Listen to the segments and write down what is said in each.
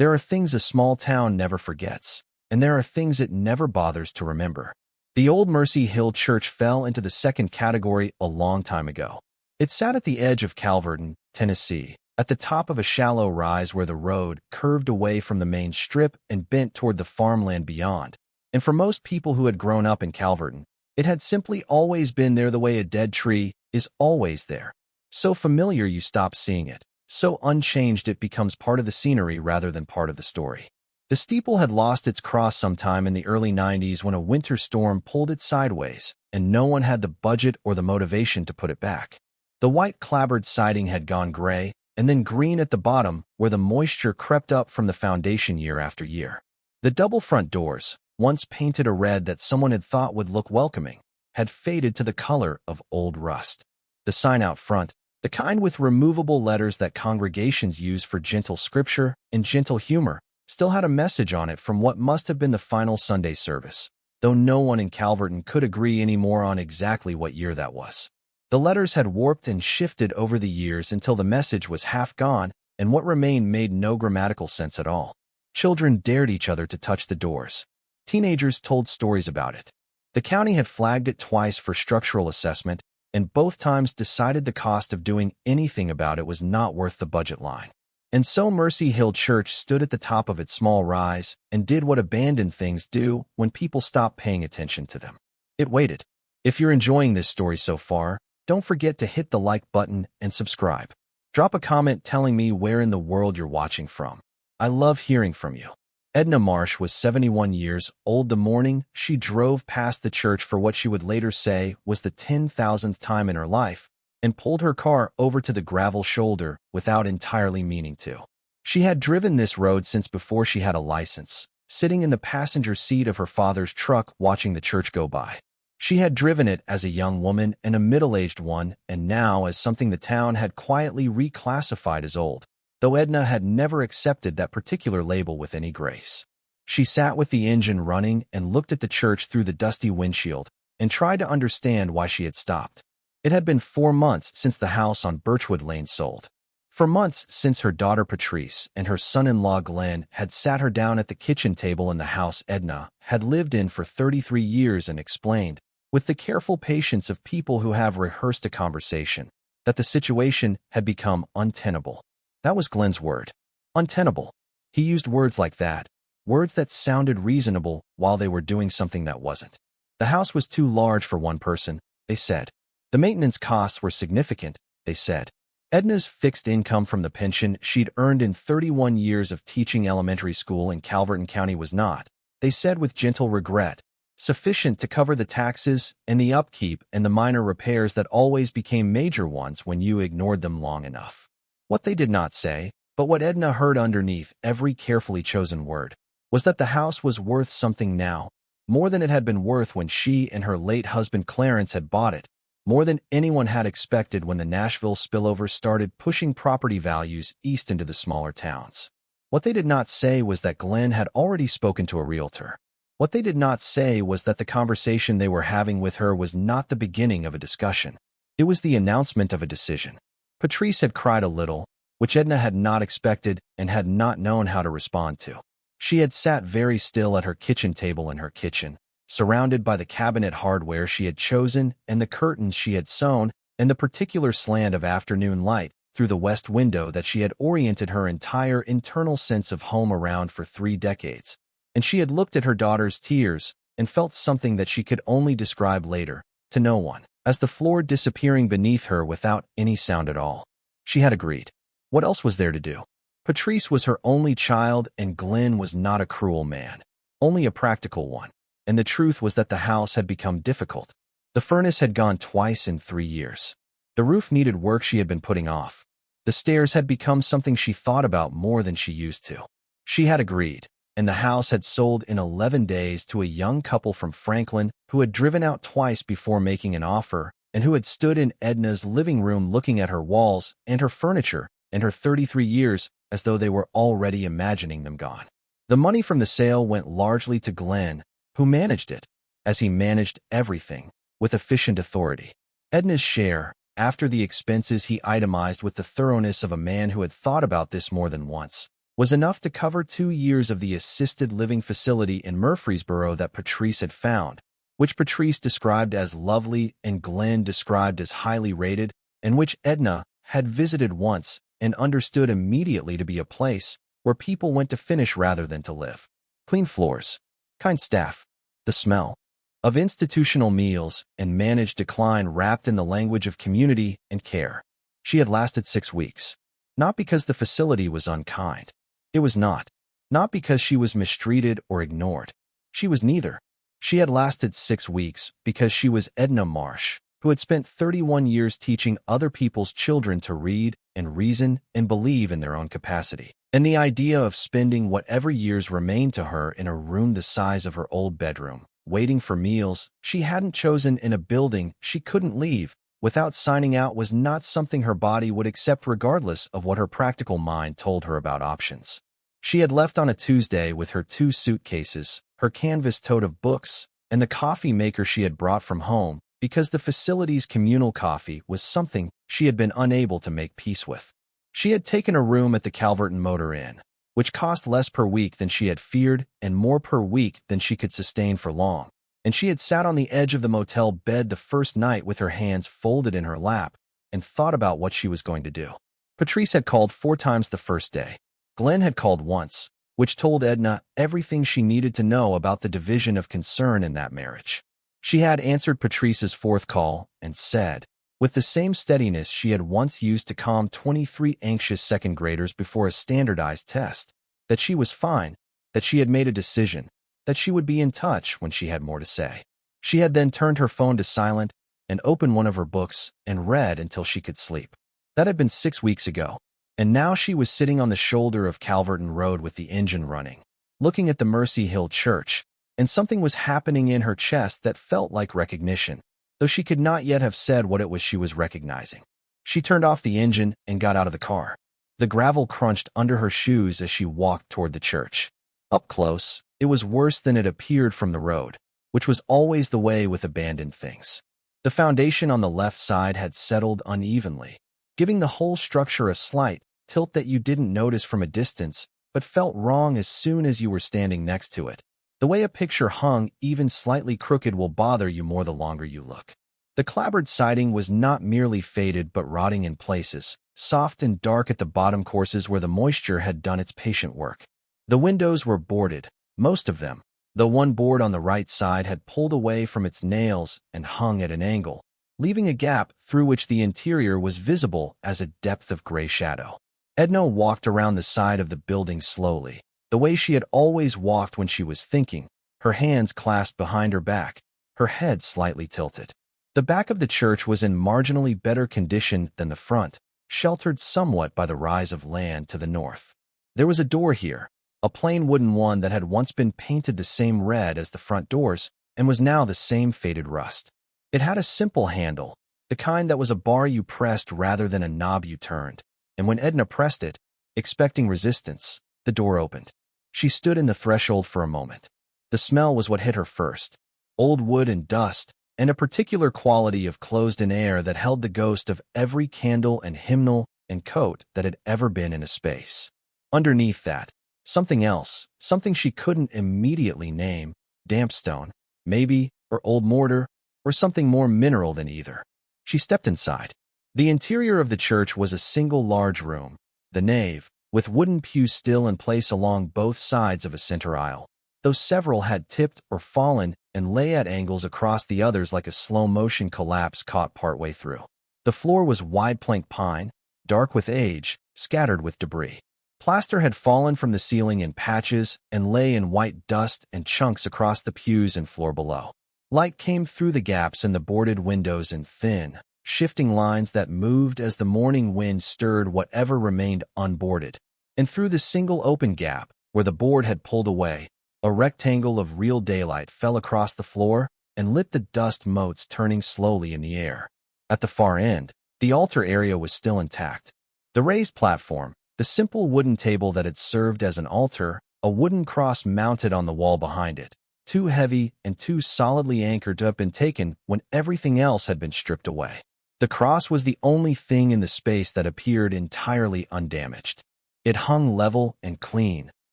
There are things a small town never forgets, and there are things it never bothers to remember. The old Mercy Hill Church fell into the second category a long time ago. It sat at the edge of Calverton, Tennessee, at the top of a shallow rise where the road curved away from the main strip and bent toward the farmland beyond. And for most people who had grown up in Calverton, it had simply always been there the way a dead tree is always there. So familiar you stop seeing it. So unchanged it becomes part of the scenery rather than part of the story. The steeple had lost its cross sometime in the early 90s when a winter storm pulled it sideways, and no one had the budget or the motivation to put it back. The white clapboard siding had gone gray, and then green at the bottom where the moisture crept up from the foundation year after year. The double front doors, once painted a red that someone had thought would look welcoming, had faded to the color of old rust. The sign out front, the kind with removable letters that congregations use for gentle scripture and gentle humor, still had a message on it from what must have been the final Sunday service, though no one in Calverton could agree anymore on exactly what year that was. The letters had warped and shifted over the years until the message was half gone, and what remained made no grammatical sense at all. Children dared each other to touch the doors. Teenagers told stories about it. The county had flagged it twice for structural assessment, and both times decided the cost of doing anything about it was not worth the budget line. And so Mercy Hill Church stood at the top of its small rise and did what abandoned things do when people stop paying attention to them. It waited. If you're enjoying this story so far, don't forget to hit the like button and subscribe. Drop a comment telling me where in the world you're watching from. I love hearing from you. Edna Marsh was 71 years old the morning she drove past the church for what she would later say was the 10,000th time in her life, and pulled her car over to the gravel shoulder without entirely meaning to. She had driven this road since before she had a license, sitting in the passenger seat of her father's truck watching the church go by. She had driven it as a young woman and a middle-aged one, and now as something the town had quietly reclassified as old, though Edna had never accepted that particular label with any grace. She sat with the engine running and looked at the church through the dusty windshield and tried to understand why she had stopped. It had been 4 months since the house on Birchwood Lane sold. For months since her daughter Patrice and her son-in-law Glenn had sat her down at the kitchen table in the house Edna had lived in for 33 years and explained, with the careful patience of people who have rehearsed a conversation, that the situation had become untenable. That was Glenn's word. Untenable. He used words like that, words that sounded reasonable while they were doing something that wasn't. The house was too large for one person, they said. The maintenance costs were significant, they said. Edna's fixed income from the pension she'd earned in 31 years of teaching elementary school in Calverton County was not, they said with gentle regret, sufficient to cover the taxes and the upkeep and the minor repairs that always became major ones when you ignored them long enough. What they did not say, but what Edna heard underneath every carefully chosen word, was that the house was worth something now, more than it had been worth when she and her late husband Clarence had bought it, more than anyone had expected when the Nashville spillover started pushing property values east into the smaller towns. What they did not say was that Glenn had already spoken to a realtor. What they did not say was that the conversation they were having with her was not the beginning of a discussion. It was the announcement of a decision. Patrice had cried a little, which Edna had not expected and had not known how to respond to. She had sat very still at her kitchen table in her kitchen, surrounded by the cabinet hardware she had chosen and the curtains she had sewn and the particular slant of afternoon light through the west window that she had oriented her entire internal sense of home around for 3 decades. And she had looked at her daughter's tears and felt something that she could only describe later, to no one, as the floor disappearing beneath her without any sound at all. She had agreed. What else was there to do? Patrice was her only child, and Glenn was not a cruel man, only a practical one. And the truth was that the house had become difficult. The furnace had gone twice in 3 years. The roof needed work she had been putting off. The stairs had become something she thought about more than she used to. She had agreed, and the house had sold in 11 days to a young couple from Franklin who had driven out twice before making an offer and who had stood in Edna's living room looking at her walls and her furniture and her 33 years as though they were already imagining them gone. The money from the sale went largely to Glenn, who managed it, as he managed everything, with efficient authority. Edna's share, after the expenses he itemized with the thoroughness of a man who had thought about this more than once, was enough to cover 2 years of the assisted living facility in Murfreesboro that Patrice had found, which Patrice described as lovely and Glenn described as highly rated, and which Edna had visited once and understood immediately to be a place where people went to finish rather than to live. Clean floors, kind staff, the smell of institutional meals, and managed decline wrapped in the language of community and care. She had lasted 6 weeks. Not because the facility was unkind. It was not. Not because she was mistreated or ignored. She was neither. She had lasted 6 weeks because she was Edna Marsh, who had spent 31 years teaching other people's children to read and reason and believe in their own capacity. And the idea of spending whatever years remained to her in a room the size of her old bedroom, waiting for meals she hadn't chosen in a building she couldn't leave without signing out, was not something her body would accept regardless of what her practical mind told her about options. She had left on a Tuesday with her 2 suitcases, her canvas tote of books, and the coffee maker she had brought from home because the facility's communal coffee was something she had been unable to make peace with. She had taken a room at the Calverton Motor Inn, which cost less per week than she had feared and more per week than she could sustain for long, and she had sat on the edge of the motel bed the first night with her hands folded in her lap and thought about what she was going to do. Patrice had called 4 times the first day. Glenn had called once, which told Edna everything she needed to know about the division of concern in that marriage. She had answered Patrice's 4th call and said, with the same steadiness she had once used to calm 23 anxious second graders before a standardized test, that she was fine, that she had made a decision, that she would be in touch when she had more to say. She had then turned her phone to silent and opened one of her books and read until she could sleep. That had been 6 weeks ago, and now she was sitting on the shoulder of Calverton Road with the engine running, looking at the Mercy Hill Church, and something was happening in her chest that felt like recognition, though she could not yet have said what it was she was recognizing. She turned off the engine and got out of the car. The gravel crunched under her shoes as she walked toward the church. Up close, it was worse than it appeared from the road, which was always the way with abandoned things. The foundation on the left side had settled unevenly, giving the whole structure a slight tilt that you didn't notice from a distance but felt wrong as soon as you were standing next to it. The way a picture hung, even slightly crooked, will bother you more the longer you look. The clapboard siding was not merely faded but rotting in places, soft and dark at the bottom courses where the moisture had done its patient work. The windows were boarded, most of them, though one board on the right side had pulled away from its nails and hung at an angle, leaving a gap through which the interior was visible as a depth of gray shadow. Edna walked around the side of the building slowly, the way she had always walked when she was thinking, her hands clasped behind her back, her head slightly tilted. The back of the church was in marginally better condition than the front, sheltered somewhat by the rise of land to the north. There was a door here, a plain wooden one that had once been painted the same red as the front doors and was now the same faded rust. It had a simple handle, the kind that was a bar you pressed rather than a knob you turned, and when Edna pressed it, expecting resistance, the door opened. She stood in the threshold for a moment. The smell was what hit her first, old wood and dust, and a particular quality of closed-in air that held the ghost of every candle and hymnal and coat that had ever been in a space. Underneath that, something else, something she couldn't immediately name, damp stone, maybe, or old mortar, or something more mineral than either. She stepped inside. The interior of the church was a single large room, the nave, with wooden pews still in place along both sides of a center aisle, though several had tipped or fallen and lay at angles across the others like a slow-motion collapse caught partway through. The floor was wide plank pine, dark with age, scattered with debris. Plaster had fallen from the ceiling in patches and lay in white dust and chunks across the pews and floor below. Light came through the gaps in the boarded windows in thin, shifting lines that moved as the morning wind stirred whatever remained unboarded. And through the single open gap, where the board had pulled away, a rectangle of real daylight fell across the floor and lit the dust motes turning slowly in the air. At the far end, the altar area was still intact. The raised platform, the simple wooden table that had served as an altar, a wooden cross mounted on the wall behind it, too heavy and too solidly anchored to have been taken when everything else had been stripped away. The cross was the only thing in the space that appeared entirely undamaged. It hung level and clean,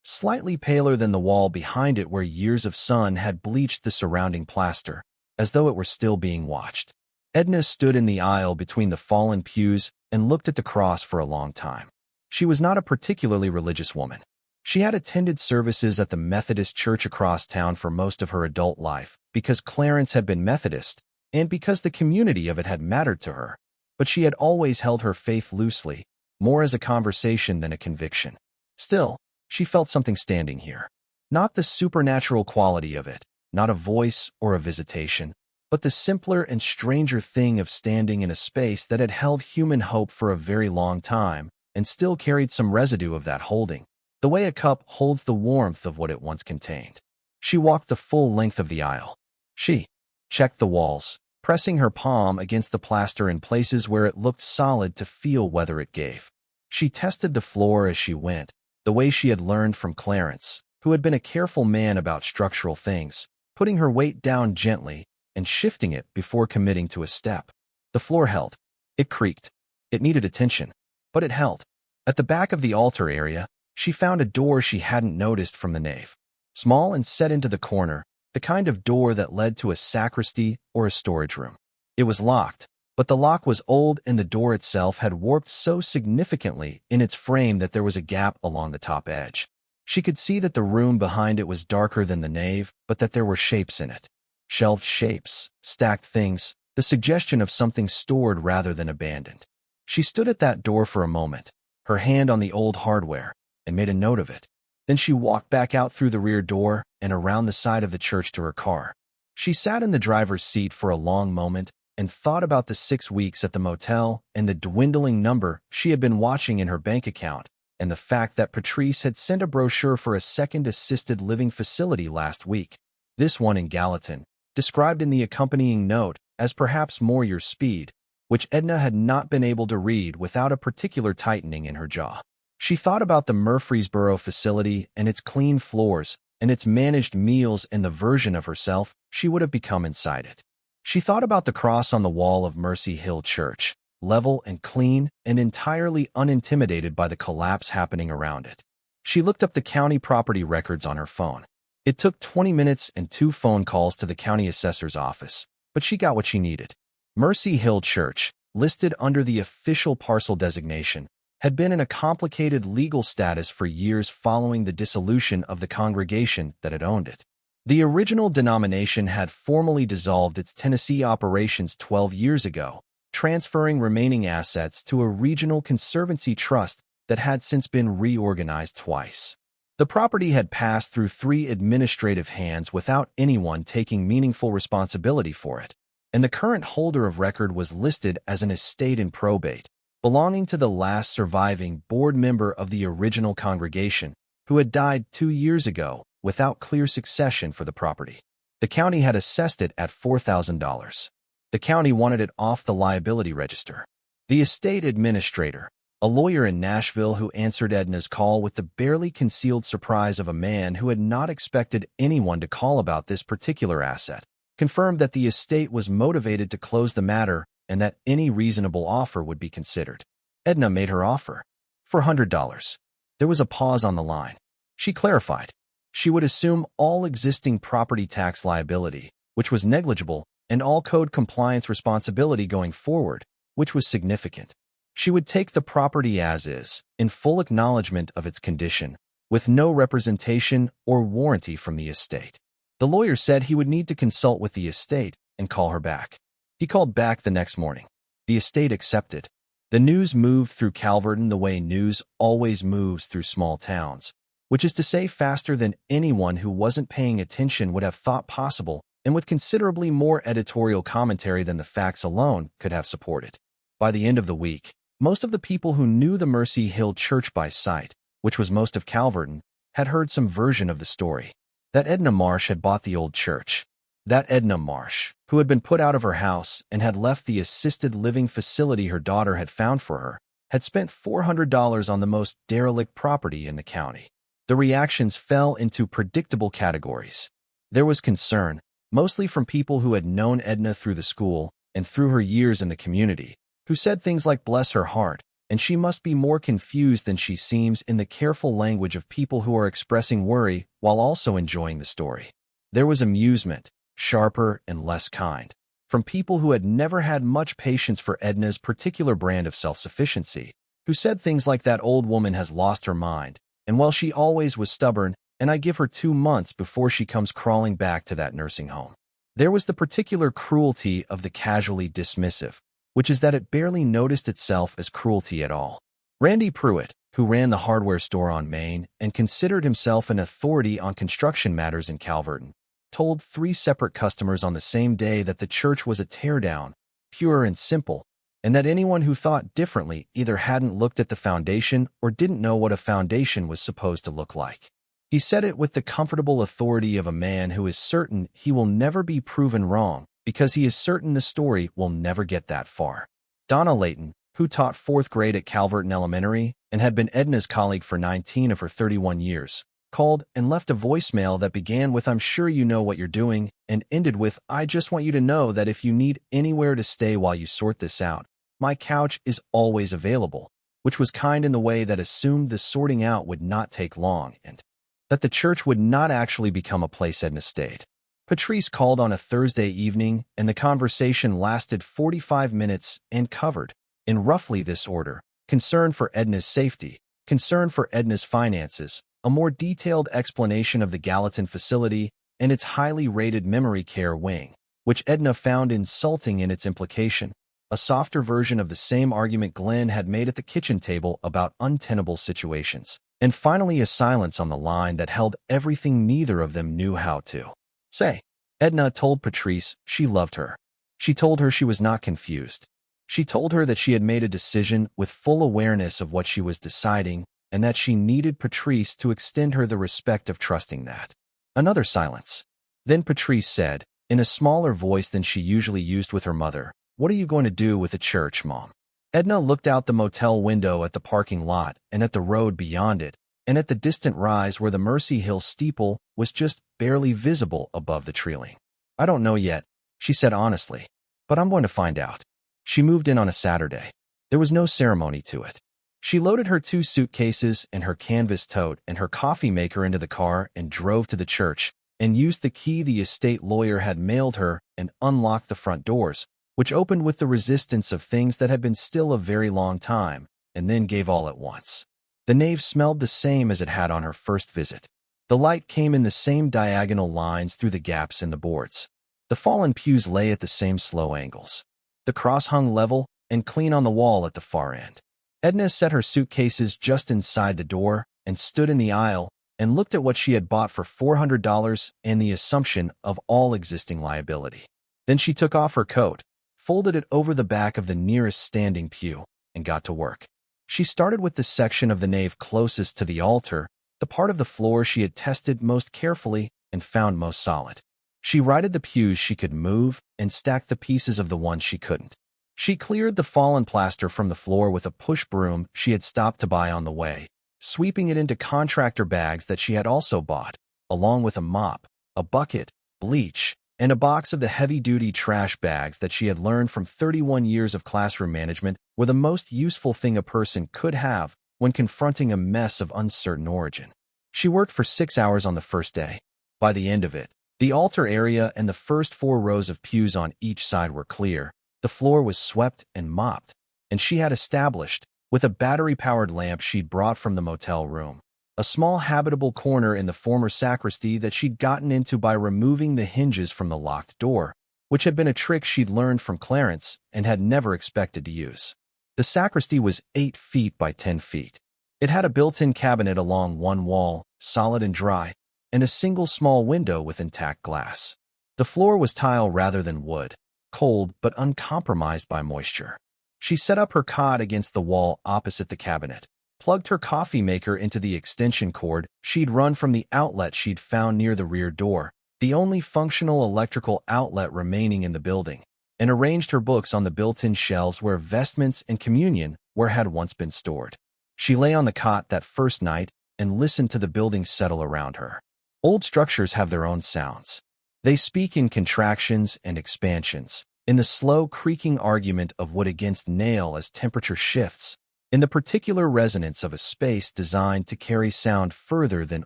slightly paler than the wall behind it where years of sun had bleached the surrounding plaster, as though it were still being watched. Edna stood in the aisle between the fallen pews and looked at the cross for a long time. She was not a particularly religious woman. She had attended services at the Methodist church across town for most of her adult life because Clarence had been Methodist and because the community of it had mattered to her. But she had always held her faith loosely, more as a conversation than a conviction. Still, she felt something standing here. Not the supernatural quality of it, not a voice or a visitation, but the simpler and stranger thing of standing in a space that had held human hope for a very long time and still carried some residue of that holding, the way a cup holds the warmth of what it once contained. She walked the full length of the aisle. She checked the walls, pressing her palm against the plaster in places where it looked solid to feel whether it gave. She tested the floor as she went, the way she had learned from Clarence, who had been a careful man about structural things, putting her weight down gently and shifting it before committing to a step. The floor held. It creaked. It needed attention, but it held. At the back of the altar area, she found a door she hadn't noticed from the nave. Small and set into the corner, the kind of door that led to a sacristy or a storage room. It was locked, but the lock was old and the door itself had warped so significantly in its frame that there was a gap along the top edge. She could see that the room behind it was darker than the nave, but that there were shapes in it. Shelved shapes, stacked things, the suggestion of something stored rather than abandoned. She stood at that door for a moment, her hand on the old hardware, and made a note of it. Then she walked back out through the rear door and around the side of the church to her car. She sat in the driver's seat for a long moment and thought about the 6 weeks at the motel and the dwindling number she had been watching in her bank account, and the fact that Patrice had sent a brochure for a second assisted living facility last week. This one in Gallatin, described in the accompanying note as perhaps more your speed, which Edna had not been able to read without a particular tightening in her jaw. She thought about the Murfreesboro facility and its clean floors and its managed meals and the version of herself she would have become inside it. She thought about the cross on the wall of Mercy Hill Church, level and clean and entirely unintimidated by the collapse happening around it. She looked up the county property records on her phone. It took 20 minutes and 2 phone calls to the county assessor's office, but she got what she needed. Mercy Hill Church, listed under the official parcel designation, had been in a complicated legal status for years following the dissolution of the congregation that had owned it. The original denomination had formally dissolved its Tennessee operations 12 years ago, transferring remaining assets to a regional conservancy trust that had since been reorganized twice. The property had passed through 3 administrative hands without anyone taking meaningful responsibility for it, and the current holder of record was listed as an estate in probate, belonging to the last surviving board member of the original congregation, who had died 2 years ago without clear succession for the property. The county had assessed it at $4,000. The county wanted it off the liability register. The estate administrator, a lawyer in Nashville who answered Edna's call with the barely concealed surprise of a man who had not expected anyone to call about this particular asset, confirmed that the estate was motivated to close the matter and that any reasonable offer would be considered. Edna made her offer. For $100. There was a pause on the line. She clarified. She would assume all existing property tax liability, which was negligible, and all code compliance responsibility going forward, which was significant. She would take the property as is, in full acknowledgement of its condition, with no representation or warranty from the estate. The lawyer said he would need to consult with the estate and call her back. He called back the next morning. The estate accepted. The news moved through Calverton the way news always moves through small towns, which is to say faster than anyone who wasn't paying attention would have thought possible, and with considerably more editorial commentary than the facts alone could have supported. By the end of the week, most of the people who knew the Mercy Hill Church by sight, which was most of Calverton, had heard some version of the story. That Edna Marsh had bought the old church. That Edna Marsh, who had been put out of her house and had left the assisted living facility her daughter had found for her, had spent $400 on the most derelict property in the county. The reactions fell into predictable categories. There was concern, mostly from people who had known Edna through the school and through her years in the community, who said things like "bless her heart," and she must be more confused than she seems in the careful language of people who are expressing worry while also enjoying the story. There was amusement, sharper and less kind, from people who had never had much patience for Edna's particular brand of self-sufficiency, who said things like that old woman has lost her mind, and well, she always was stubborn, and I give her 2 months before she comes crawling back to that nursing home. There was the particular cruelty of the casually dismissive, which is that it barely noticed itself as cruelty at all. Randy Pruitt, who ran the hardware store on Main and considered himself an authority on construction matters in Calverton, told 3 separate customers on the same day that the church was a teardown, pure and simple, and that anyone who thought differently either hadn't looked at the foundation or didn't know what a foundation was supposed to look like. He said it with the comfortable authority of a man who is certain he will never be proven wrong because he is certain the story will never get that far. Donna Layton, who taught 4th grade at Calverton Elementary and had been Edna's colleague for 19 of her 31 years, called and left a voicemail that began with "I'm sure you know what you're doing" and ended with "I just want you to know that if you need anywhere to stay while you sort this out, my couch is always available," which was kind in the way that assumed the sorting out would not take long and that the church would not actually become a place Edna stayed. Patrice called on a Thursday evening, and the conversation lasted 45 minutes and covered, in roughly this order, concern for Edna's safety, concern for Edna's finances, a more detailed explanation of the Gallatin facility and its highly rated memory care wing, which Edna found insulting in its implication, a softer version of the same argument Glenn had made at the kitchen table about untenable situations, and finally a silence on the line that held everything neither of them knew how to say. Edna told Patrice she loved her. She told her she was not confused. She told her that she had made a decision with full awareness of what she was deciding and that she needed Patrice to extend her the respect of trusting that. Another silence. Then Patrice said, in a smaller voice than she usually used with her mother, "What are you going to do with the church, Mom?" Edna looked out the motel window at the parking lot and at the road beyond it, and at the distant rise where the Mercy Hill steeple was just barely visible above the trailing. "I don't know yet," she said honestly, "but I'm going to find out." She moved in on a Saturday. There was no ceremony to it. She loaded her 2 suitcases and her canvas tote and her coffee maker into the car and drove to the church and used the key the estate lawyer had mailed her and unlocked the front doors, which opened with the resistance of things that had been still a very long time, and then gave all at once. The nave smelled the same as it had on her first visit. The light came in the same diagonal lines through the gaps in the boards. The fallen pews lay at the same slow angles. The cross hung level and clean on the wall at the far end. Edna set her suitcases just inside the door and stood in the aisle and looked at what she had bought for $400 and the assumption of all existing liability. Then she took off her coat, folded it over the back of the nearest standing pew, and got to work. She started with the section of the nave closest to the altar, the part of the floor she had tested most carefully and found most solid. She righted the pews she could move and stacked the pieces of the ones she couldn't. She cleared the fallen plaster from the floor with a push broom she had stopped to buy on the way, sweeping it into contractor bags that she had also bought, along with a mop, a bucket, bleach, and a box of the heavy-duty trash bags that she had learned from 31 years of classroom management were the most useful thing a person could have when confronting a mess of uncertain origin. She worked for 6 hours on the first day. By the end of it, the altar area and the first 4 rows of pews on each side were clear, the floor was swept and mopped, and she had established, with a battery-powered lamp she'd brought from the motel room, a small habitable corner in the former sacristy that she'd gotten into by removing the hinges from the locked door, which had been a trick she'd learned from Clarence and had never expected to use. The sacristy was 8 feet by 10 feet. It had a built-in cabinet along one wall, solid and dry, and a single small window with intact glass. The floor was tile rather than wood, cold but uncompromised by moisture. She set up her cot against the wall opposite the cabinet, plugged her coffee maker into the extension cord she'd run from the outlet she'd found near the rear door, the only functional electrical outlet remaining in the building, and arranged her books on the built-in shelves where vestments and communion had once been stored. She lay on the cot that first night and listened to the building settle around her. Old structures have their own sounds. They speak in contractions and expansions, in the slow creaking argument of wood against nail as temperature shifts, in the particular resonance of a space designed to carry sound further than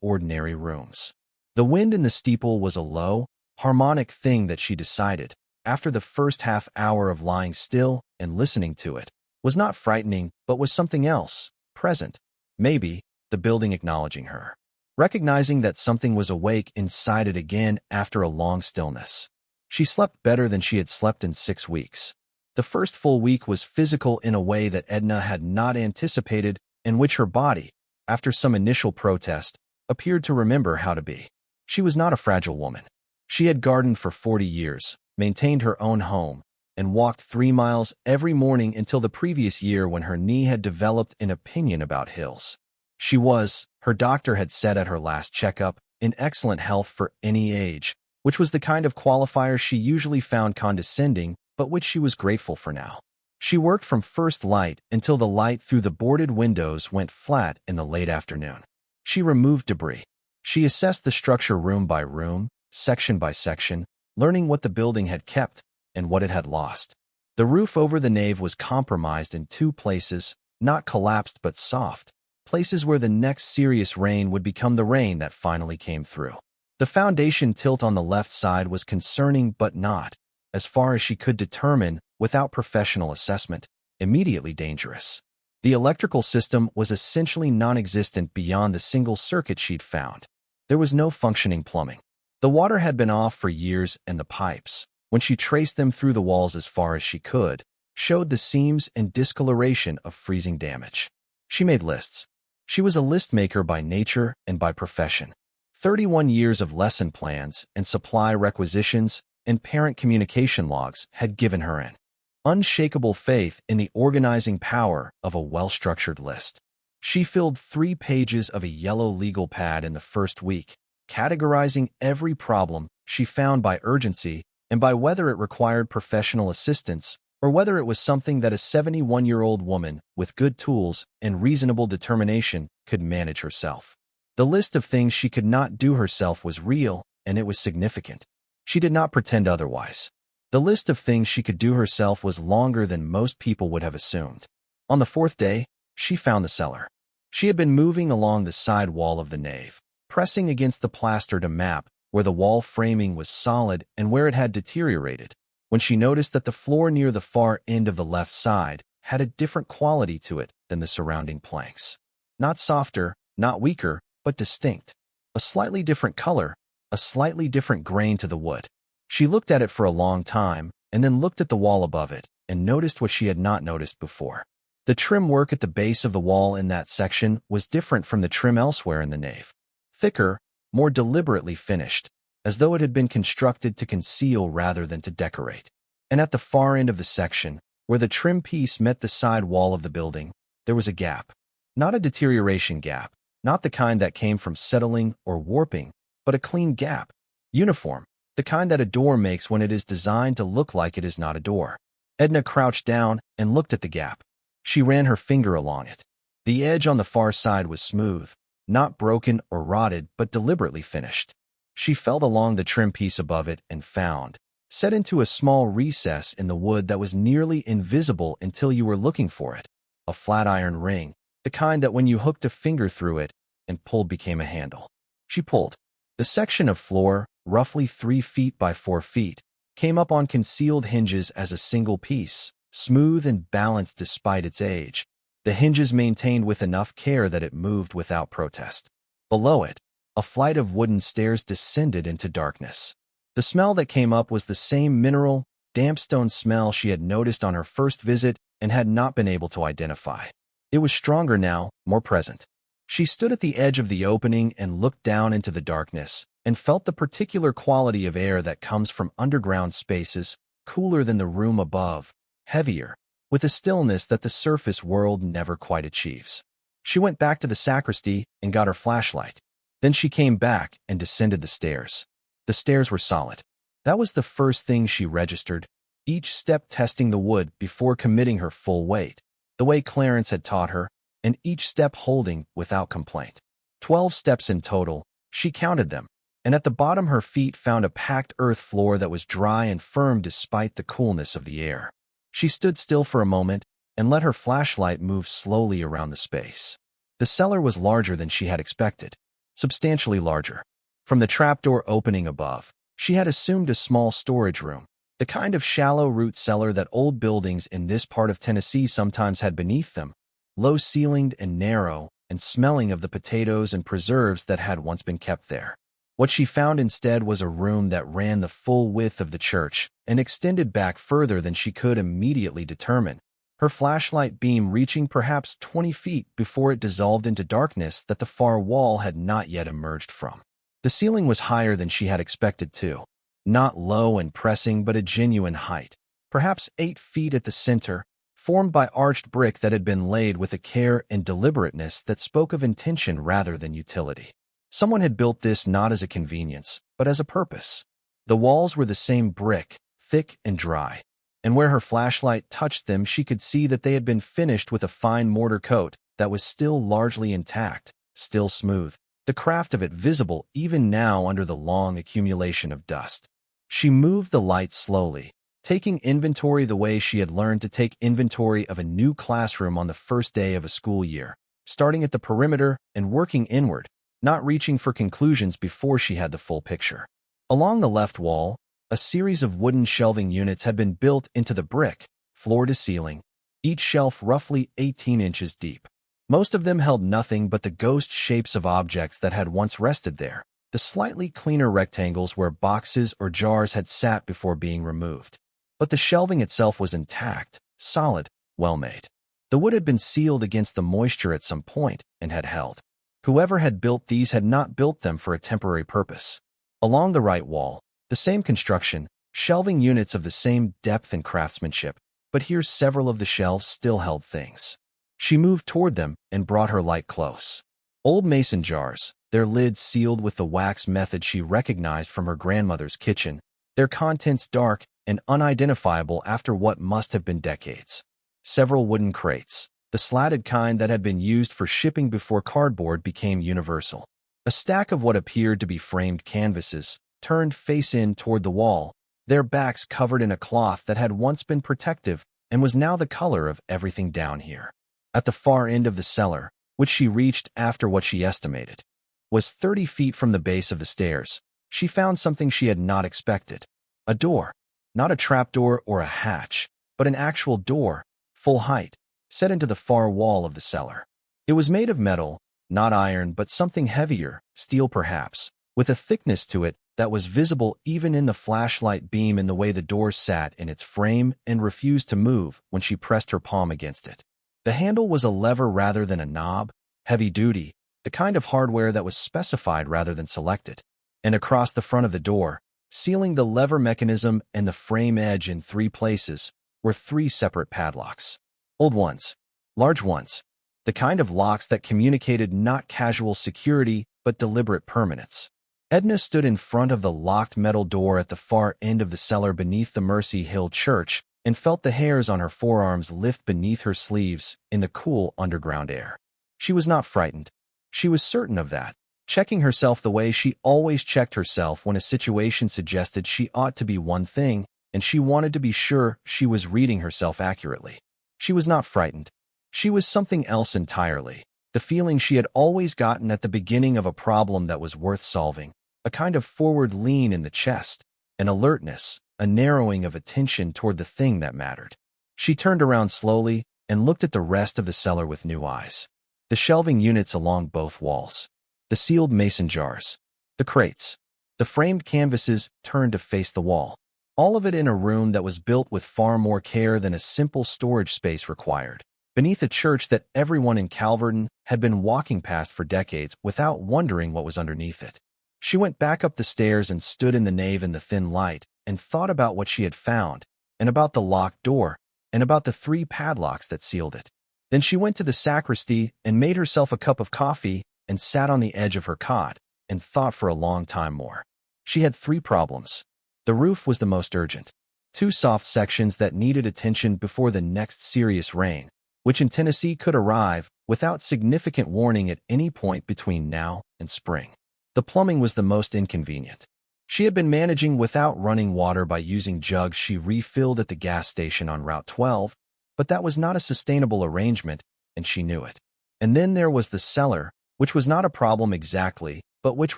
ordinary rooms. The wind in the steeple was a low, harmonic thing that she decided, after the first half hour of lying still and listening to it, was not frightening but was something else, present, maybe, the building acknowledging her, recognizing that something was awake inside it again after a long stillness. She slept better than she had slept in 6 weeks. The first full week was physical in a way that Edna had not anticipated, in which her body, after some initial protest, appeared to remember how to be. She was not a fragile woman. She had gardened for 40 years, maintained her own home, and walked 3 miles every morning until the previous year when her knee had developed an opinion about hills. She was, her doctor had said at her last checkup, in excellent health for any age, which was the kind of qualifier she usually found condescending, but which she was grateful for now. She worked from first light until the light through the boarded windows went flat in the late afternoon. She removed debris. She assessed the structure room by room, section by section, learning what the building had kept and what it had lost. The roof over the nave was compromised in 2 places, not collapsed but soft, places where the next serious rain would become the rain that finally came through. The foundation tilt on the left side was concerning but not, as far as she could determine without professional assessment, immediately dangerous. The electrical system was essentially non-existent beyond the single circuit she'd found. There was no functioning plumbing. The water had been off for years, and the pipes, when she traced them through the walls as far as she could, showed the seams and discoloration of freezing damage. She made lists. She was a list maker by nature and by profession. 31 years of lesson plans and supply requisitions and parent communication logs had given her an unshakable faith in the organizing power of a well-structured list. She filled 3 pages of a yellow legal pad in the first week, categorizing every problem she found by urgency and by whether it required professional assistance or whether it was something that a 71-year-old woman with good tools and reasonable determination could manage herself. The list of things she could not do herself was real, and it was significant. She did not pretend otherwise. The list of things she could do herself was longer than most people would have assumed. On the 4th day, she found the cellar. She had been moving along the side wall of the nave, pressing against the plaster to map where the wall framing was solid and where it had deteriorated, when she noticed that the floor near the far end of the left side had a different quality to it than the surrounding planks. Not softer, not weaker, but distinct. A slightly different color, a slightly different grain to the wood. She looked at it for a long time, and then looked at the wall above it, and noticed what she had not noticed before. The trim work at the base of the wall in that section was different from the trim elsewhere in the nave. Thicker, more deliberately finished, as though it had been constructed to conceal rather than to decorate. And at the far end of the section, where the trim piece met the side wall of the building, there was a gap. Not a deterioration gap, not the kind that came from settling or warping, but a clean gap, uniform, the kind that a door makes when it is designed to look like it is not a door. Edna crouched down and looked at the gap. She ran her finger along it. The edge on the far side was smooth, not broken or rotted, but deliberately finished. She felt along the trim piece above it and found, set into a small recess in the wood that was nearly invisible until you were looking for it, a flat iron ring, the kind that when you hooked a finger through it and pulled became a handle. She pulled. The section of floor, roughly 3 feet by 4 feet, came up on concealed hinges as a single piece, smooth and balanced despite its age, the hinges maintained with enough care that it moved without protest. Below it, a flight of wooden stairs descended into darkness. The smell that came up was the same mineral, damp stone smell she had noticed on her first visit and had not been able to identify. It was stronger now, more present. She stood at the edge of the opening and looked down into the darkness, and felt the particular quality of air that comes from underground spaces, cooler than the room above, heavier, with a stillness that the surface world never quite achieves. She went back to the sacristy and got her flashlight. Then she came back and descended the stairs. The stairs were solid. That was the first thing she registered, each step testing the wood before committing her full weight, the way Clarence had taught her, and each step holding without complaint. 12 steps in total, she counted them, and at the bottom her feet found a packed earth floor that was dry and firm despite the coolness of the air. She stood still for a moment, and let her flashlight move slowly around the space. The cellar was larger than she had expected, substantially larger. From the trapdoor opening above, she had assumed a small storage room, the kind of shallow root cellar that old buildings in this part of Tennessee sometimes had beneath them, low-ceilinged and narrow, and smelling of the potatoes and preserves that had once been kept there. What she found instead was a room that ran the full width of the church and extended back further than she could immediately determine, her flashlight beam reaching perhaps 20 feet before it dissolved into darkness that the far wall had not yet emerged from. The ceiling was higher than she had expected too, not low and pressing but a genuine height, perhaps 8 feet at the center, formed by arched brick that had been laid with a care and deliberateness that spoke of intention rather than utility. Someone had built this not as a convenience, but as a purpose. The walls were the same brick, thick and dry, and where her flashlight touched them she could see that they had been finished with a fine mortar coat that was still largely intact, still smooth, the craft of it visible even now under the long accumulation of dust. She moved the light slowly, taking inventory the way she had learned to take inventory of a new classroom on the first day of a school year, starting at the perimeter and working inward, not reaching for conclusions before she had the full picture. Along the left wall, a series of wooden shelving units had been built into the brick, floor to ceiling, each shelf roughly 18 inches deep. Most of them held nothing but the ghost shapes of objects that had once rested there, the slightly cleaner rectangles where boxes or jars had sat before being removed. But the shelving itself was intact, solid, well-made. The wood had been sealed against the moisture at some point and had held. Whoever had built these had not built them for a temporary purpose. Along the right wall, the same construction, shelving units of the same depth and craftsmanship, but here several of the shelves still held things. She moved toward them and brought her light close. Old mason jars, their lids sealed with the wax method she recognized from her grandmother's kitchen, their contents dark and unidentifiable after what must have been decades. Several wooden crates, the slatted kind that had been used for shipping before cardboard became universal. A stack of what appeared to be framed canvases, turned face-in toward the wall, their backs covered in a cloth that had once been protective and was now the color of everything down here. At the far end of the cellar, which she reached after what she estimated was 30 feet from the base of the stairs, she found something she had not expected. A door. Not a trapdoor or a hatch, but an actual door, full height, set into the far wall of the cellar. It was made of metal, not iron but something heavier, steel perhaps, with a thickness to it that was visible even in the flashlight beam in the way the door sat in its frame and refused to move when she pressed her palm against it. The handle was a lever rather than a knob, heavy-duty, the kind of hardware that was specified rather than selected. And across the front of the door, sealing the lever mechanism and the frame edge in 3 places, were 3 separate padlocks. Old ones, large ones, the kind of locks that communicated not casual security but deliberate permanence. Edna stood in front of the locked metal door at the far end of the cellar beneath the Mercy Hill Church and felt the hairs on her forearms lift beneath her sleeves in the cool underground air. She was not frightened. She was certain of that, checking herself the way she always checked herself when a situation suggested she ought to be one thing, and she wanted to be sure she was reading herself accurately. She was not frightened. She was something else entirely, the feeling she had always gotten at the beginning of a problem that was worth solving, a kind of forward lean in the chest, an alertness, a narrowing of attention toward the thing that mattered. She turned around slowly and looked at the rest of the cellar with new eyes. The shelving units along both walls, the sealed mason jars, the crates, the framed canvases turned to face the wall, all of it in a room that was built with far more care than a simple storage space required, beneath a church that everyone in Calverton had been walking past for decades without wondering what was underneath it. She went back up the stairs and stood in the nave in the thin light and thought about what she had found, and about the locked door, and about the 3 padlocks that sealed it. Then she went to the sacristy and made herself a cup of coffee and sat on the edge of her cot and thought for a long time more. She had 3 problems. The roof was the most urgent. 2 soft sections that needed attention before the next serious rain, which in Tennessee could arrive without significant warning at any point between now and spring. The plumbing was the most inconvenient. She had been managing without running water by using jugs she refilled at the gas station on Route 12, But that was not a sustainable arrangement, and she knew it. And then there was the cellar, which was not a problem exactly, but which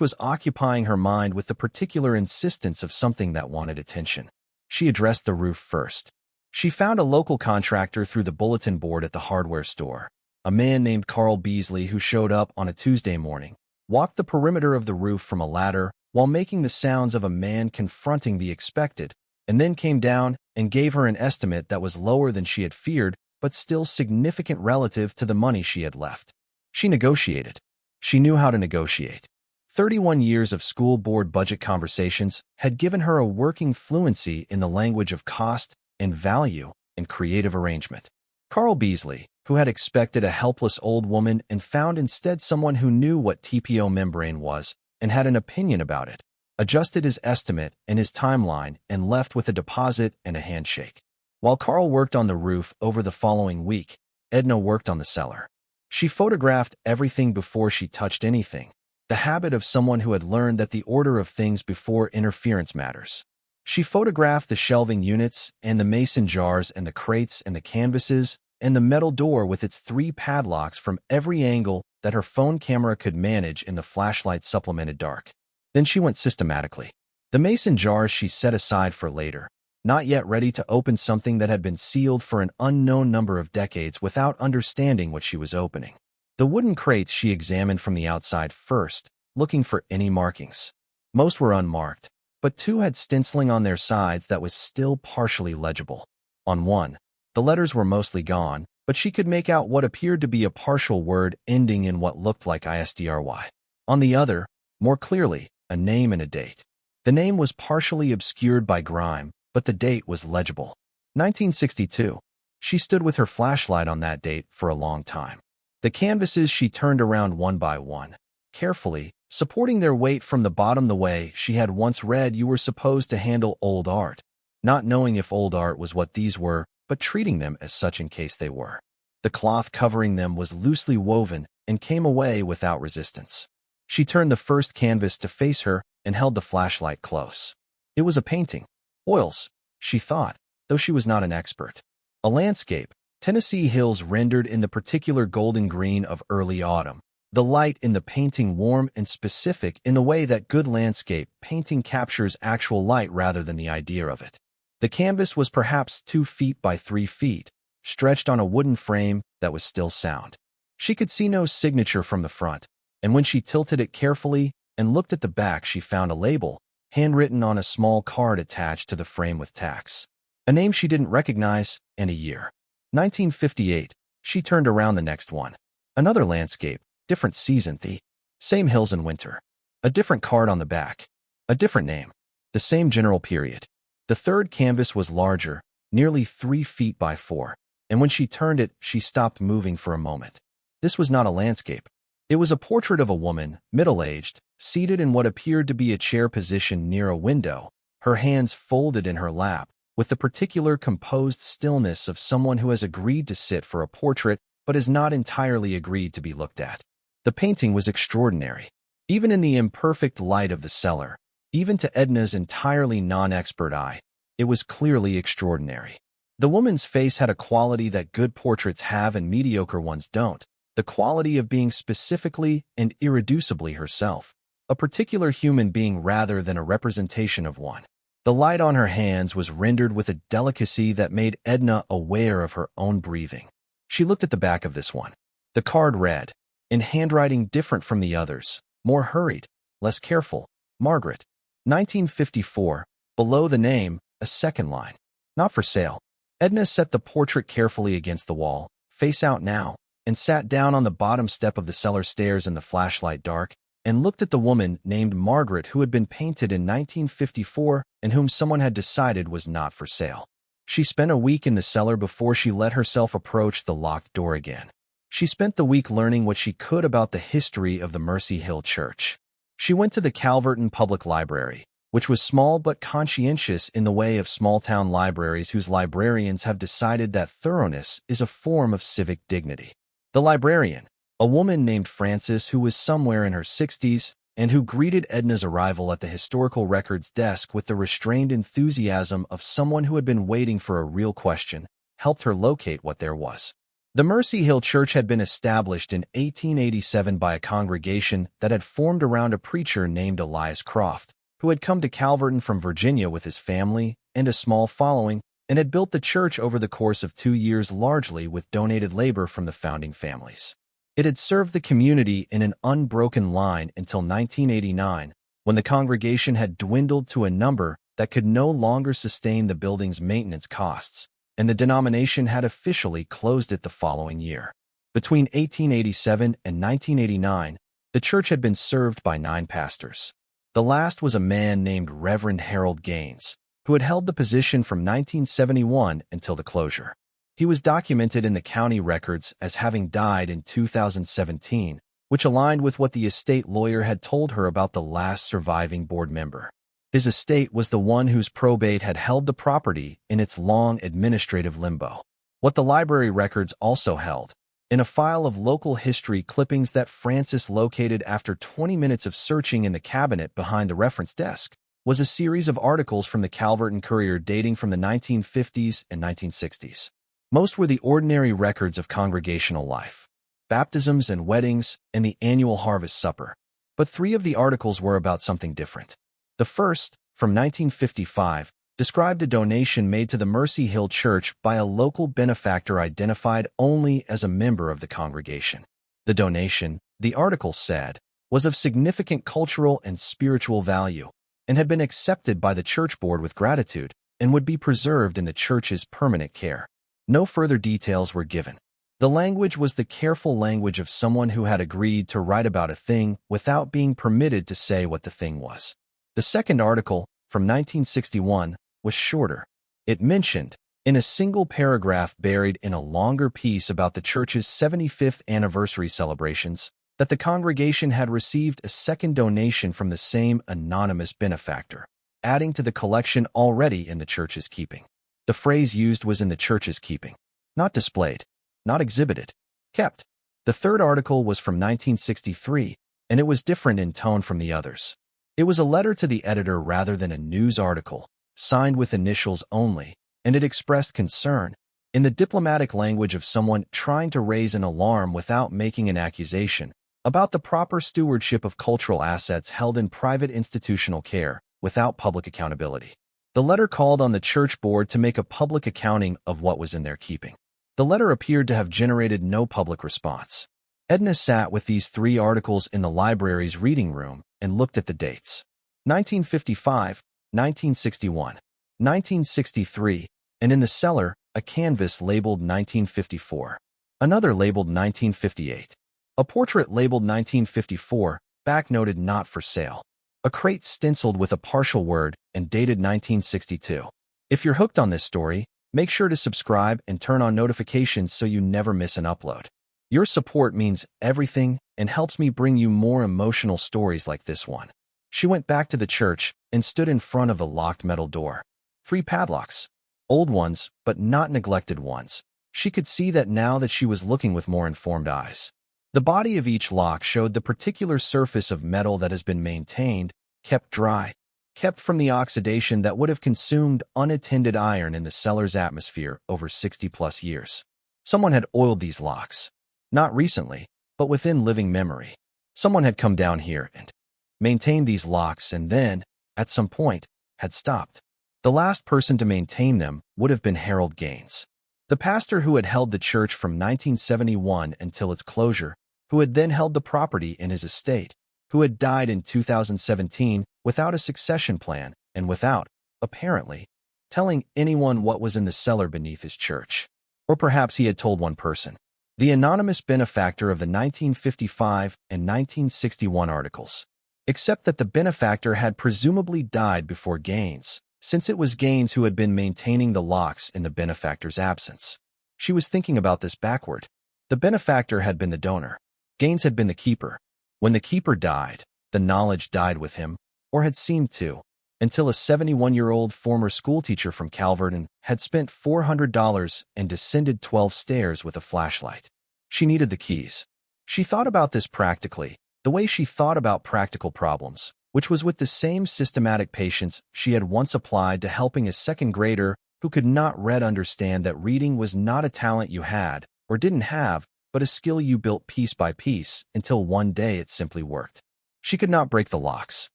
was occupying her mind with the particular insistence of something that wanted attention. She addressed the roof first. She found a local contractor through the bulletin board at the hardware store. A man named Carl Beasley, who showed up on a Tuesday morning, walked the perimeter of the roof from a ladder while making the sounds of a man confronting the expected, and then came down and gave her an estimate that was lower than she had feared, but still significant relative to the money she had left. She negotiated. She knew how to negotiate. 31 years of school board budget conversations had given her a working fluency in the language of cost and value and creative arrangement. Carl Beasley, who had expected a helpless old woman and found instead someone who knew what TPO membrane was and had an opinion about it, adjusted his estimate and his timeline and left with a deposit and a handshake. While Carl worked on the roof over the following week, Edna worked on the cellar. She photographed everything before she touched anything, the habit of someone who had learned that the order of things before interference matters. She photographed the shelving units and the mason jars and the crates and the canvases and the metal door with its 3 padlocks from every angle that her phone camera could manage in the flashlight supplemented dark. Then she went systematically. The mason jars she set aside for later, not yet ready to open something that had been sealed for an unknown number of decades without understanding what she was opening. The wooden crates she examined from the outside first, looking for any markings. Most were unmarked, but 2 had stenciling on their sides that was still partially legible. On one, the letters were mostly gone, but she could make out what appeared to be a partial word ending in what looked like ISDRY. On the other, more clearly, a name and a date. The name was partially obscured by grime, but the date was legible. 1962. She stood with her flashlight on that date for a long time. The canvases she turned around one by one, carefully, supporting their weight from the bottom the way she had once read you were supposed to handle old art, not knowing if old art was what these were, but treating them as such in case they were. The cloth covering them was loosely woven and came away without resistance. She turned the first canvas to face her and held the flashlight close. It was a painting. Oils, she thought, though she was not an expert. A landscape, Tennessee hills rendered in the particular golden green of early autumn. The light in the painting warm and specific in the way that good landscape painting captures actual light rather than the idea of it. The canvas was perhaps 2 feet by 3 feet, stretched on a wooden frame that was still sound. She could see no signature from the front, and when she tilted it carefully and looked at the back, she found a label, handwritten on a small card attached to the frame with tacks. A name she didn't recognize, and a year. 1958. She turned around the next one. Another landscape, different season, the same hills in winter. A different card on the back. A different name. The same general period. The third canvas was larger, nearly 3 feet by 4, and when she turned it, she stopped moving for a moment. This was not a landscape. It was a portrait of a woman, middle-aged, seated in what appeared to be a chair position near a window, her hands folded in her lap, with the particular composed stillness of someone who has agreed to sit for a portrait but has not entirely agreed to be looked at. The painting was extraordinary. Even in the imperfect light of the cellar, even to Edna's entirely non-expert eye, it was clearly extraordinary. The woman's face had a quality that good portraits have and mediocre ones don't, the quality of being specifically and irreducibly herself, a particular human being rather than a representation of one. The light on her hands was rendered with a delicacy that made Edna aware of her own breathing. She looked at the back of this one. The card read, in handwriting different from the others, more hurried, less careful, Margaret, 1954, below the name, a second line, not for sale. Edna set the portrait carefully against the wall, face out now, and sat down on the bottom step of the cellar stairs in the flashlight dark, and looked at the woman named Margaret who had been painted in 1954 and whom someone had decided was not for sale. She spent a week in the cellar before she let herself approach the locked door again. She spent the week learning what she could about the history of the Mercy Hill Church. She went to the Calverton Public Library, which was small but conscientious in the way of small-town libraries whose librarians have decided that thoroughness is a form of civic dignity. The librarian, a woman named Frances who was somewhere in her 60s and who greeted Edna's arrival at the historical records desk with the restrained enthusiasm of someone who had been waiting for a real question, helped her locate what there was. The Mercy Hill Church had been established in 1887 by a congregation that had formed around a preacher named Elias Croft, who had come to Calverton from Virginia with his family and a small following, and had built the church over the course of 2 years largely with donated labor from the founding families. It had served the community in an unbroken line until 1989, when the congregation had dwindled to a number that could no longer sustain the building's maintenance costs, and the denomination had officially closed it the following year. Between 1887 and 1989, the church had been served by 9 pastors. The last was a man named Reverend Harold Gaines, who had held the position from 1971 until the closure. He was documented in the county records as having died in 2017, which aligned with what the estate lawyer had told her about the last surviving board member. His estate was the one whose probate had held the property in its long administrative limbo. What the library records also held, in a file of local history clippings that Francis located after 20 minutes of searching in the cabinet behind the reference desk, was a series of articles from the Calverton Courier dating from the 1950s and 1960s. Most were the ordinary records of congregational life, baptisms and weddings, and the annual harvest supper. But 3 of the articles were about something different. The first, from 1955, described a donation made to the Mercy Hill Church by a local benefactor identified only as a member of the congregation. The donation, the article said, was of significant cultural and spiritual value, and had been accepted by the church board with gratitude, and would be preserved in the church's permanent care. No further details were given. The language was the careful language of someone who had agreed to write about a thing without being permitted to say what the thing was. The second article, from 1961, was shorter. It mentioned, in a single paragraph buried in a longer piece about the church's 75th anniversary celebrations, that the congregation had received a second donation from the same anonymous benefactor, adding to the collection already in the church's keeping. The phrase used was in the church's keeping, not displayed, not exhibited, kept. The third article was from 1963, and it was different in tone from the others. It was a letter to the editor rather than a news article, signed with initials only, and it expressed concern, in the diplomatic language of someone trying to raise an alarm without making an accusation, about the proper stewardship of cultural assets held in private institutional care, without public accountability. The letter called on the church board to make a public accounting of what was in their keeping. The letter appeared to have generated no public response. Edna sat with these 3 articles in the library's reading room and looked at the dates. 1955, 1961, 1963, and in the cellar, a canvas labeled 1954. Another labeled 1958. A portrait labeled 1954, back noted not for sale. A crate stenciled with a partial word and dated 1962. If you're hooked on this story, make sure to subscribe and turn on notifications so you never miss an upload. Your support means everything and helps me bring you more emotional stories like this one. She went back to the church and stood in front of the locked metal door. 3 padlocks. Old ones, but not neglected ones. She could see that now that she was looking with more informed eyes. The body of each lock showed the particular surface of metal that has been maintained, kept dry, kept from the oxidation that would have consumed unattended iron in the cellar's atmosphere over 60-plus years. Someone had oiled these locks. Not recently, but within living memory. Someone had come down here and maintained these locks and then, at some point, had stopped. The last person to maintain them would have been Harold Gaines, the pastor who had held the church from 1971 until its closure, who had then held the property in his estate, who had died in 2017 without a succession plan and without, apparently, telling anyone what was in the cellar beneath his church. Or perhaps he had told one person. The anonymous benefactor of the 1955 and 1961 articles. Except that the benefactor had presumably died before Gaines, since it was Gaines who had been maintaining the locks in the benefactor's absence. She was thinking about this backward. The benefactor had been the donor. Gaines had been the keeper. When the keeper died, the knowledge died with him, or had seemed to, until a 71-year-old former schoolteacher from Calverton had spent $400 and descended 12 stairs with a flashlight. She needed the keys. She thought about this practically, the way she thought about practical problems, which was with the same systematic patience she had once applied to helping a second grader who could not read understand that reading was not a talent you had or didn't have, but a skill you built piece by piece until one day it simply worked. She could not break the locks.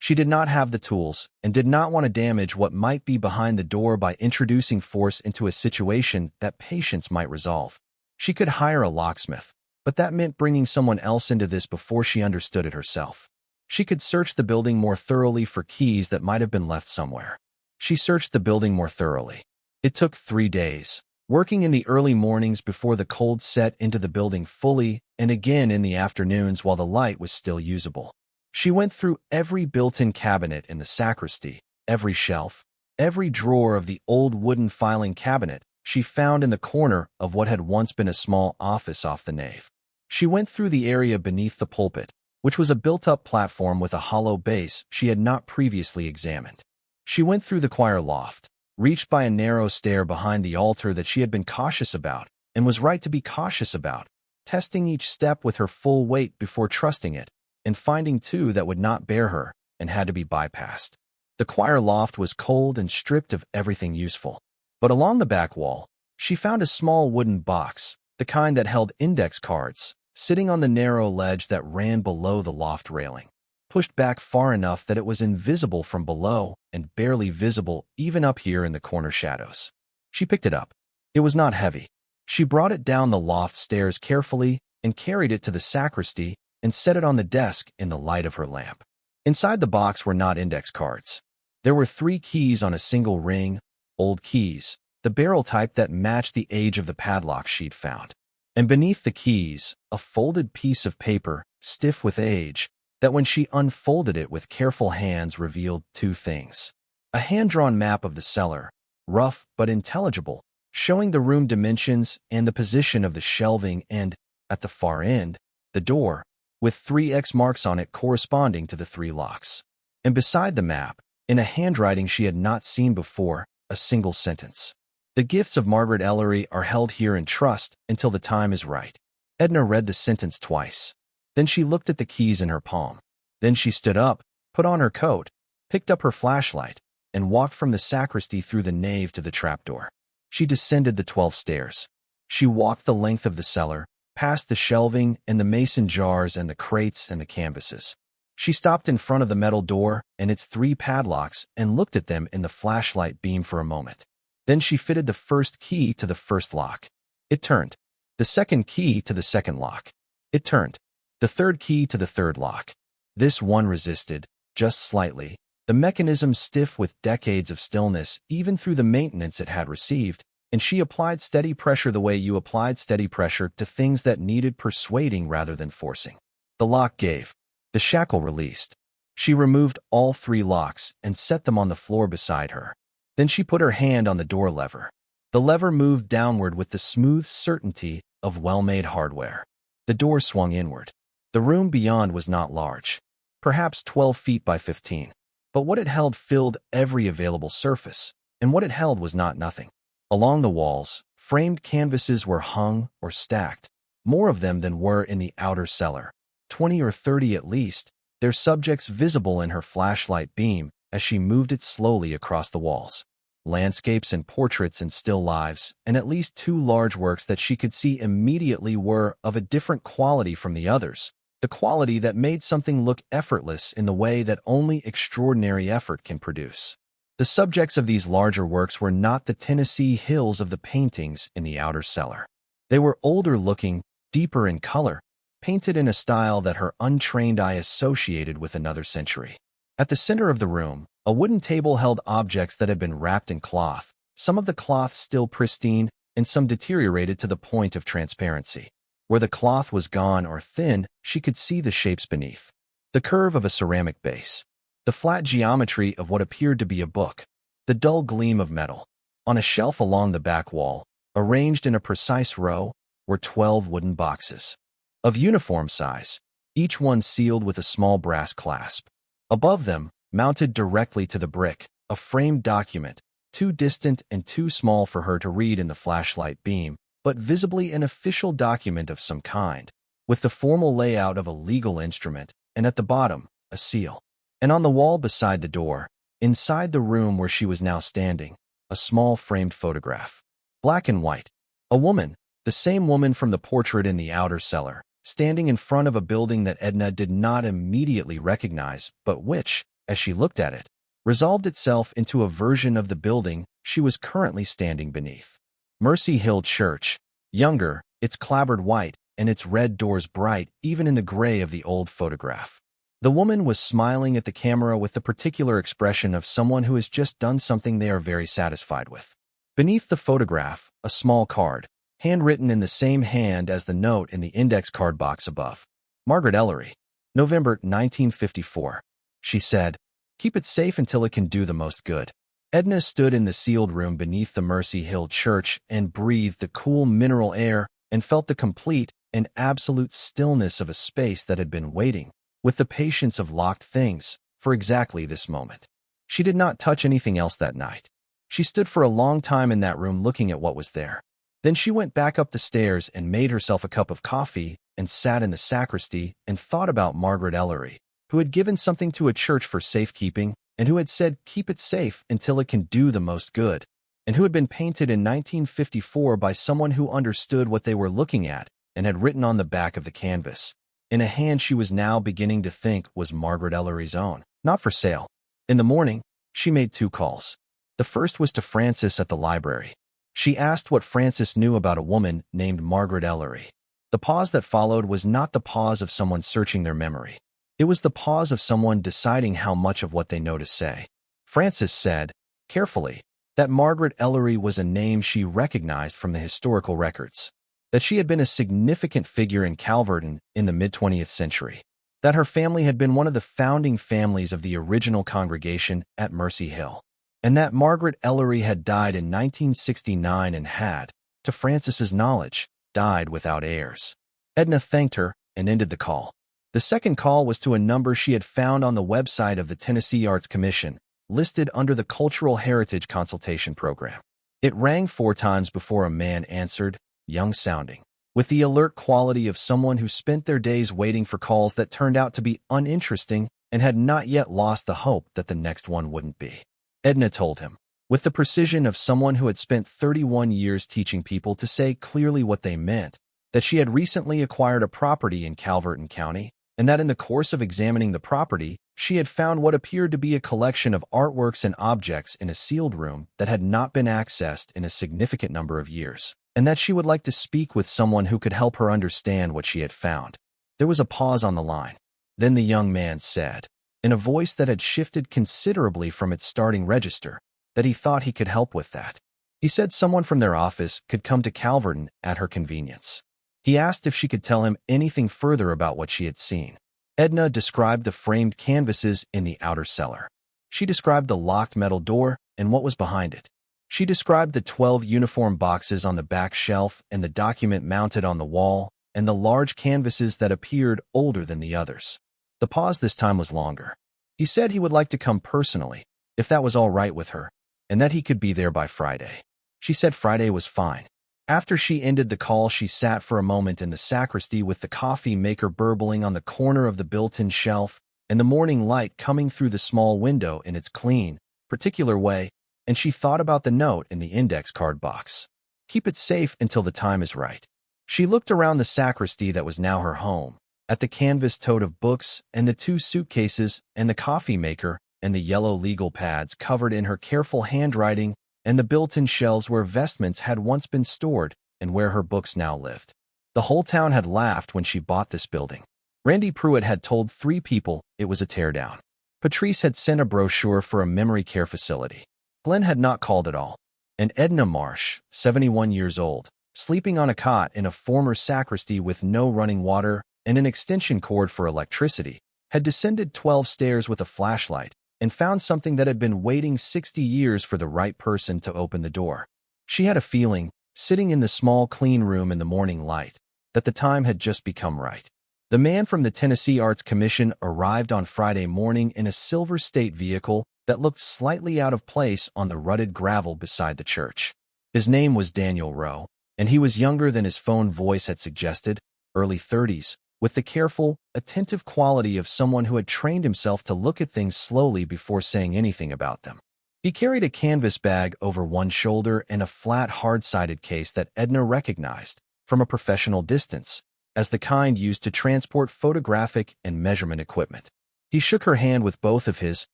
She did not have the tools and did not want to damage what might be behind the door by introducing force into a situation that patience might resolve. She could hire a locksmith, but that meant bringing someone else into this before she understood it herself. She could search the building more thoroughly for keys that might have been left somewhere. She searched the building more thoroughly. It took 3 days, working in the early mornings before the cold set into the building fully, and again in the afternoons while the light was still usable. She went through every built-in cabinet in the sacristy, every shelf, every drawer of the old wooden filing cabinet she found in the corner of what had once been a small office off the nave. She went through the area beneath the pulpit, which was a built-up platform with a hollow base she had not previously examined. She went through the choir loft, reached by a narrow stair behind the altar that she had been cautious about, and was right to be cautious about, testing each step with her full weight before trusting it, and finding two that would not bear her and had to be bypassed. The choir loft was cold and stripped of everything useful. But along the back wall, she found a small wooden box, the kind that held index cards, sitting on the narrow ledge that ran below the loft railing, pushed back far enough that it was invisible from below and barely visible even up here in the corner shadows. She picked it up. It was not heavy. She brought it down the loft stairs carefully and carried it to the sacristy and set it on the desk in the light of her lamp. Inside the box were not index cards. There were 3 keys on a single ring, old keys, the barrel type that matched the age of the padlock she'd found. And beneath the keys, a folded piece of paper, stiff with age, that when she unfolded it with careful hands revealed 2 things. A hand-drawn map of the cellar, rough but intelligible, showing the room dimensions and the position of the shelving and, at the far end, the door, with 3 X marks on it corresponding to the 3 locks. And beside the map, in a handwriting she had not seen before, a single sentence. The gifts of Margaret Ellery are held here in trust until the time is right. Edna read the sentence twice. Then she looked at the keys in her palm. Then she stood up, put on her coat, picked up her flashlight, and walked from the sacristy through the nave to the trapdoor. She descended the 12 stairs. She walked the length of the cellar, past the shelving and the mason jars and the crates and the canvases. She stopped in front of the metal door and its 3 padlocks and looked at them in the flashlight beam for a moment. Then she fitted the first key to the first lock. It turned. The second key to the second lock. It turned. The third key to the third lock. This one resisted, just slightly, the mechanism stiff with decades of stillness even through the maintenance it had received, and she applied steady pressure the way you applied steady pressure to things that needed persuading rather than forcing. The lock gave. The shackle released. She removed all 3 locks and set them on the floor beside her. Then she put her hand on the door lever. The lever moved downward with the smooth certainty of well-made hardware. The door swung inward. The room beyond was not large, perhaps 12 feet by 15, but what it held filled every available surface, and what it held was not nothing. Along the walls, framed canvases were hung or stacked, more of them than were in the outer cellar, 20 or 30 at least, their subjects visible in her flashlight beam as she moved it slowly across the walls. Landscapes and portraits and still lives, and at least 2 large works that she could see immediately were of a different quality from the others, the quality that made something look effortless in the way that only extraordinary effort can produce. The subjects of these larger works were not the Tennessee hills of the paintings in the outer cellar. They were older-looking, deeper in color, painted in a style that her untrained eye associated with another century. At the center of the room, a wooden table held objects that had been wrapped in cloth, some of the cloth still pristine and some deteriorated to the point of transparency. Where the cloth was gone or thin, she could see the shapes beneath. The curve of a ceramic base. The flat geometry of what appeared to be a book. The dull gleam of metal. On a shelf along the back wall, arranged in a precise row, were 12 wooden boxes. Of uniform size, each one sealed with a small brass clasp. Above them, mounted directly to the brick, a framed document, too distant and too small for her to read in the flashlight beam, but visibly an official document of some kind, with the formal layout of a legal instrument, and at the bottom, a seal. And on the wall beside the door, inside the room where she was now standing, a small framed photograph. Black and white. A woman, the same woman from the portrait in the outer cellar, standing in front of a building that Edna did not immediately recognize, but which, as she looked at it, resolved itself into a version of the building she was currently standing beneath. Mercy Hill Church, younger, its clapboard white, and its red doors bright even in the gray of the old photograph. The woman was smiling at the camera with the particular expression of someone who has just done something they are very satisfied with. Beneath the photograph, a small card, handwritten in the same hand as the note in the index card box above. Margaret Ellery, November 1954. She said, "Keep it safe until it can do the most good." Edna stood in the sealed room beneath the Mercy Hill Church and breathed the cool mineral air and felt the complete and absolute stillness of a space that had been waiting, with the patience of locked things, for exactly this moment. She did not touch anything else that night. She stood for a long time in that room looking at what was there. Then she went back up the stairs and made herself a cup of coffee and sat in the sacristy and thought about Margaret Ellery, who had given something to a church for safekeeping and who had said keep it safe until it can do the most good, and who had been painted in 1954 by someone who understood what they were looking at and had written on the back of the canvas, in a hand she was now beginning to think was Margaret Ellery's own, not for sale. In the morning, she made 2 calls. The first was to Frances at the library. She asked what Frances knew about a woman named Margaret Ellery. The pause that followed was not the pause of someone searching their memory. It was the pause of someone deciding how much of what they know to say. Frances said, carefully, that Margaret Ellery was a name she recognized from the historical records, that she had been a significant figure in Calverton in the mid-20th century, that her family had been one of the founding families of the original congregation at Mercy Hill, and that Margaret Ellery had died in 1969 and had, to Frances's knowledge, died without heirs. Edna thanked her and ended the call. The second call was to a number she had found on the website of the Tennessee Arts Commission, listed under the Cultural Heritage Consultation Program. It rang 4 times before a man answered, young-sounding, with the alert quality of someone who spent their days waiting for calls that turned out to be uninteresting and had not yet lost the hope that the next one wouldn't be. Edna told him, with the precision of someone who had spent 31 years teaching people to say clearly what they meant, that she had recently acquired a property in Calverton County, and that in the course of examining the property, she had found what appeared to be a collection of artworks and objects in a sealed room that had not been accessed in a significant number of years, and that she would like to speak with someone who could help her understand what she had found. There was a pause on the line. Then the young man said, in a voice that had shifted considerably from its starting register, that he thought he could help with that. He said someone from their office could come to Calverton at her convenience. He asked if she could tell him anything further about what she had seen. Edna described the framed canvases in the outer cellar. She described the locked metal door and what was behind it. She described the 12 uniform boxes on the back shelf and the document mounted on the wall and the large canvases that appeared older than the others. The pause this time was longer. He said he would like to come personally, if that was all right with her, and that he could be there by Friday. She said Friday was fine. After she ended the call, she sat for a moment in the sacristy with the coffee maker burbling on the corner of the built-in shelf and the morning light coming through the small window in its clean, particular way, and she thought about the note in the index card box. Keep it safe until the time is right. She looked around the sacristy that was now her home, at the canvas tote of books and the 2 suitcases and the coffee maker and the yellow legal pads covered in her careful handwriting and the built-in shelves where vestments had once been stored and where her books now lived. The whole town had laughed when she bought this building. Randy Pruitt had told 3 people it was a teardown. Patrice had sent a brochure for a memory care facility. Glenn had not called at all. And Edna Marsh, 71 years old, sleeping on a cot in a former sacristy with no running water and an extension cord for electricity, had descended 12 stairs with a flashlight and found something that had been waiting 60 years for the right person to open the door. She had a feeling, sitting in the small clean room in the morning light, that the time had just become right. The man from the Tennessee Arts Commission arrived on Friday morning in a silver state vehicle that looked slightly out of place on the rutted gravel beside the church. His name was Daniel Rowe, and he was younger than his phone voice had suggested, early 30s, with the careful, attentive quality of someone who had trained himself to look at things slowly before saying anything about them. He carried a canvas bag over one shoulder and a flat, hard-sided case that Edna recognized, from a professional distance, as the kind used to transport photographic and measurement equipment. He shook her hand with both of his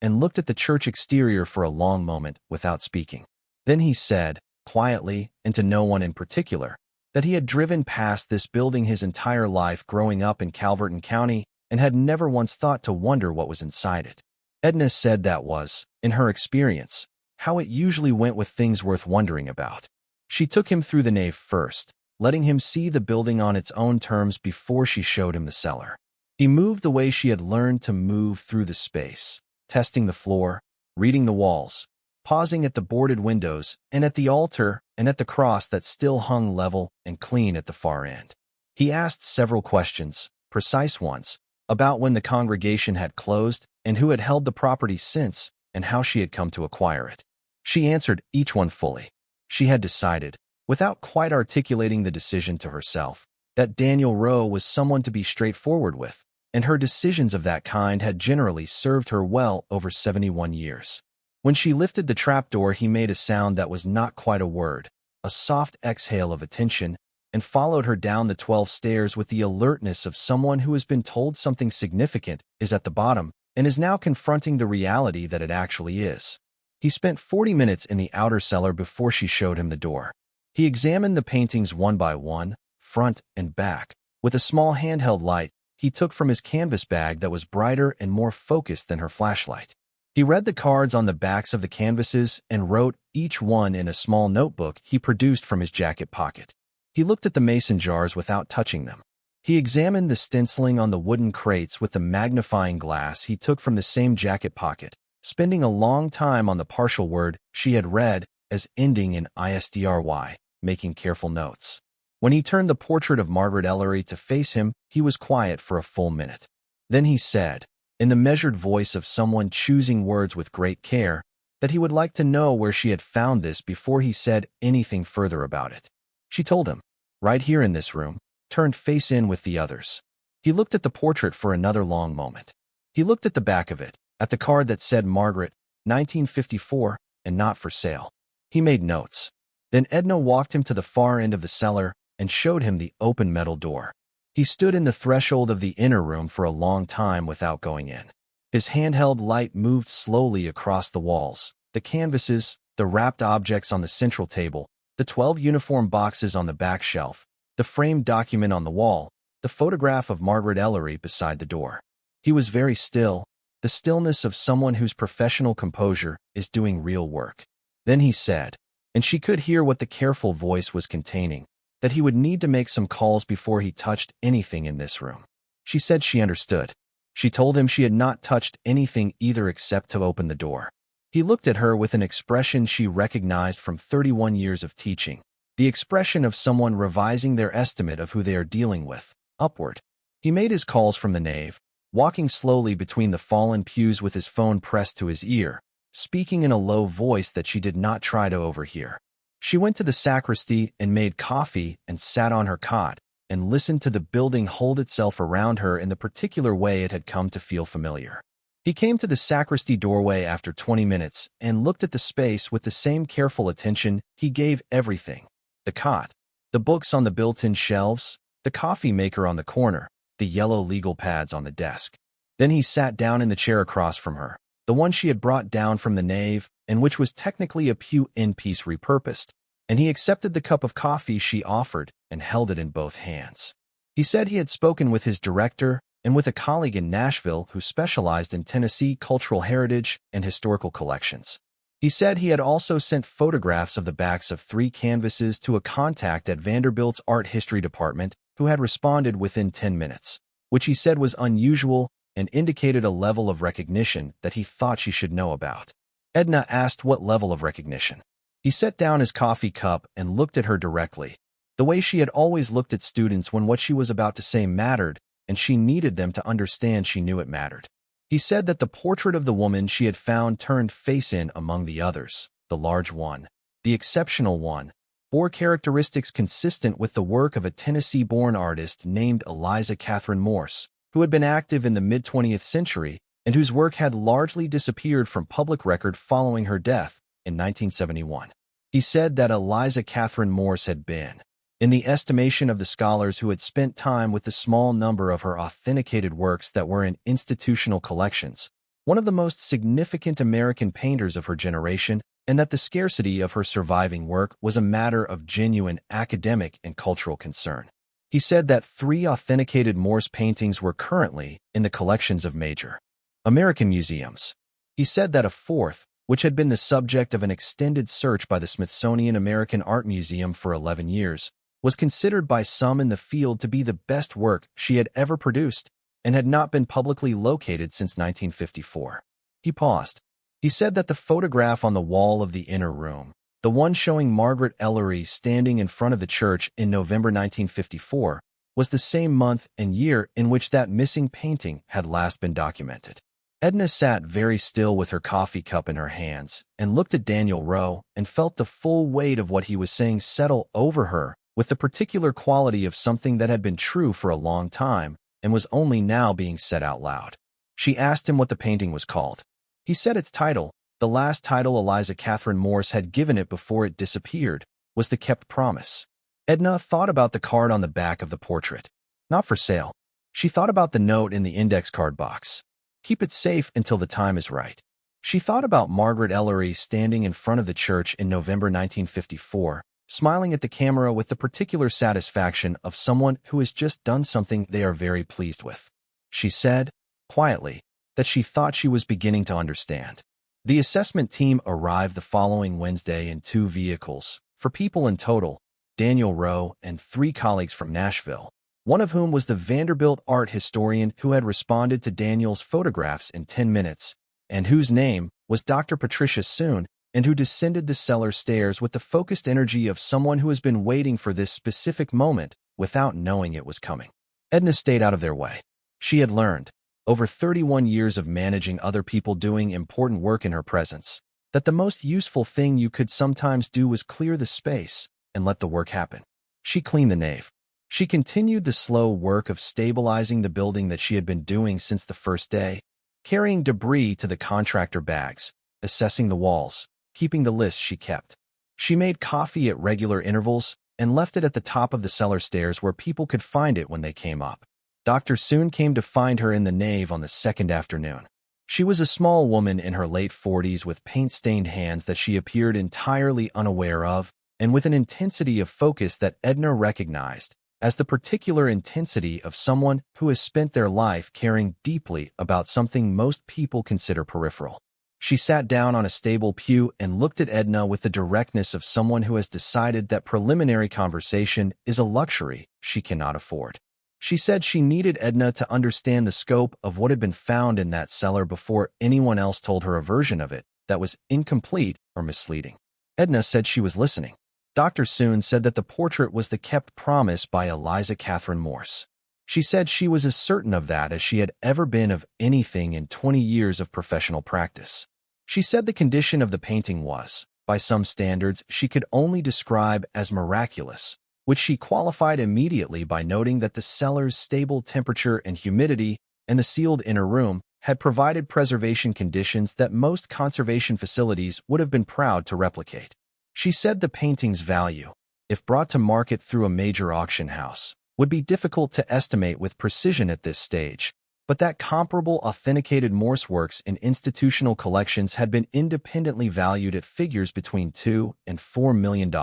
and looked at the church exterior for a long moment without speaking. Then he said, quietly, and to no one in particular, that he had driven past this building his entire life growing up in Calverton County and had never once thought to wonder what was inside it. Edna said that was, in her experience, how it usually went with things worth wondering about. She took him through the nave first, letting him see the building on its own terms before she showed him the cellar. He moved the way she had learned to move through the space, testing the floor, reading the walls, pausing at the boarded windows and at the altar and at the cross that still hung level and clean at the far end. He asked several questions, precise ones, about when the congregation had closed and who had held the property since and how she had come to acquire it. She answered each one fully. She had decided, without quite articulating the decision to herself, that Daniel Rowe was someone to be straightforward with, and her decisions of that kind had generally served her well over 71 years. When she lifted the trapdoor, he made a sound that was not quite a word, a soft exhale of attention, and followed her down the 12 stairs with the alertness of someone who has been told something significant is at the bottom and is now confronting the reality that it actually is. He spent 40 minutes in the outer cellar before she showed him the door. He examined the paintings one by one, front and back, with a small handheld light he took from his canvas bag that was brighter and more focused than her flashlight. He read the cards on the backs of the canvases and wrote each one in a small notebook he produced from his jacket pocket. He looked at the mason jars without touching them. He examined the stenciling on the wooden crates with the magnifying glass he took from the same jacket pocket, spending a long time on the partial word she had read as ending in ISDRY, making careful notes. When he turned the portrait of Margaret Ellery to face him, he was quiet for a full minute. Then he said, in the measured voice of someone choosing words with great care, that he would like to know where she had found this before he said anything further about it. She told him, right here in this room, turned face in with the others. He looked at the portrait for another long moment. He looked at the back of it, at the card that said Margaret, 1954, and not for sale. He made notes. Then Edna walked him to the far end of the cellar and showed him the open metal door. He stood in the threshold of the inner room for a long time without going in. His handheld light moved slowly across the walls, the canvases, the wrapped objects on the central table, the 12 uniform boxes on the back shelf, the framed document on the wall, the photograph of Margaret Ellery beside the door. He was very still, the stillness of someone whose professional composure is doing real work. Then he said, and she could hear what the careful voice was containing, that he would need to make some calls before he touched anything in this room. She said she understood. She told him she had not touched anything either except to open the door. He looked at her with an expression she recognized from 31 years of teaching, the expression of someone revising their estimate of who they are dealing with, upward. He made his calls from the nave, walking slowly between the fallen pews with his phone pressed to his ear, speaking in a low voice that she did not try to overhear. She went to the sacristy and made coffee and sat on her cot and listened to the building hold itself around her in the particular way it had come to feel familiar. He came to the sacristy doorway after 20 minutes and looked at the space with the same careful attention he gave everything: the cot, the books on the built-in shelves, the coffee maker on the corner, the yellow legal pads on the desk. Then he sat down in the chair across from her, the one she had brought down from the nave and which was technically a pew end-piece repurposed, and he accepted the cup of coffee she offered and held it in both hands. He said he had spoken with his director and with a colleague in Nashville who specialized in Tennessee cultural heritage and historical collections. He said he had also sent photographs of the backs of 3 canvases to a contact at Vanderbilt's art history department who had responded within 10 minutes, which he said was unusual and indicated a level of recognition that he thought she should know about. Edna asked what level of recognition. He set down his coffee cup and looked at her directly, the way she had always looked at students when what she was about to say mattered and she needed them to understand she knew it mattered. He said that the portrait of the woman she had found turned face in among the others, the large one, the exceptional one, bore characteristics consistent with the work of a Tennessee-born artist named Eliza Catherine Morse, who had been active in the mid-20th century and whose work had largely disappeared from public record following her death in 1971. He said that Eliza Catherine Morse had been, in the estimation of the scholars who had spent time with the small number of her authenticated works that were in institutional collections, one of the most significant American painters of her generation, and that the scarcity of her surviving work was a matter of genuine academic and cultural concern. He said that 3 authenticated Morse paintings were currently in the collections of major American museums. He said that a 4th, which had been the subject of an extended search by the Smithsonian American Art Museum for 11 years, was considered by some in the field to be the best work she had ever produced and had not been publicly located since 1954. He paused. He said that the photograph on the wall of the inner room, the one showing Margaret Ellery standing in front of the church in November 1954, was the same month and year in which that missing painting had last been documented. Edna sat very still with her coffee cup in her hands and looked at Daniel Rowe and felt the full weight of what he was saying settle over her with the particular quality of something that had been true for a long time and was only now being said out loud. She asked him what the painting was called. He said its title, the last title Eliza Catherine Morse had given it before it disappeared, was The Kept Promise. Edna thought about the card on the back of the portrait. Not for sale. She thought about the note in the index card box. Keep it safe until the time is right. She thought about Margaret Ellery standing in front of the church in November 1954, smiling at the camera with the particular satisfaction of someone who has just done something they are very pleased with. She said, quietly, that she thought she was beginning to understand. The assessment team arrived the following Wednesday in 2 vehicles, 4 people in total, Daniel Rowe and 3 colleagues from Nashville, one of whom was the Vanderbilt art historian who had responded to Daniel's photographs in 10 minutes, and whose name was Dr. Patricia Soon, and who descended the cellar stairs with the focused energy of someone who has been waiting for this specific moment without knowing it was coming. Edna stayed out of their way. She had learned, over 31 years of managing other people doing important work in her presence, that the most useful thing you could sometimes do was clear the space and let the work happen. She cleaned the nave. She continued the slow work of stabilizing the building that she had been doing since the first day, carrying debris to the contractor bags, assessing the walls, keeping the lists she kept. She made coffee at regular intervals and left it at the top of the cellar stairs where people could find it when they came up. Dr. Soon came to find her in the nave on the second afternoon. She was a small woman in her late 40s with paint-stained hands that she appeared entirely unaware of, and with an intensity of focus that Edna recognized as the particular intensity of someone who has spent their life caring deeply about something most people consider peripheral. She sat down on a stable pew and looked at Edna with the directness of someone who has decided that preliminary conversation is a luxury she cannot afford. She said she needed Edna to understand the scope of what had been found in that cellar before anyone else told her a version of it that was incomplete or misleading. Edna said she was listening. Dr. Soon said that the portrait was The Kept Promise by Eliza Catherine Morse. She said she was as certain of that as she had ever been of anything in 20 years of professional practice. She said the condition of the painting was, by some standards, she could only describe as miraculous, which she qualified immediately by noting that the cellar's stable temperature and humidity and the sealed inner room had provided preservation conditions that most conservation facilities would have been proud to replicate. She said the painting's value, if brought to market through a major auction house, would be difficult to estimate with precision at this stage, but that comparable authenticated Morse works in institutional collections had been independently valued at figures between $2 and $4 million,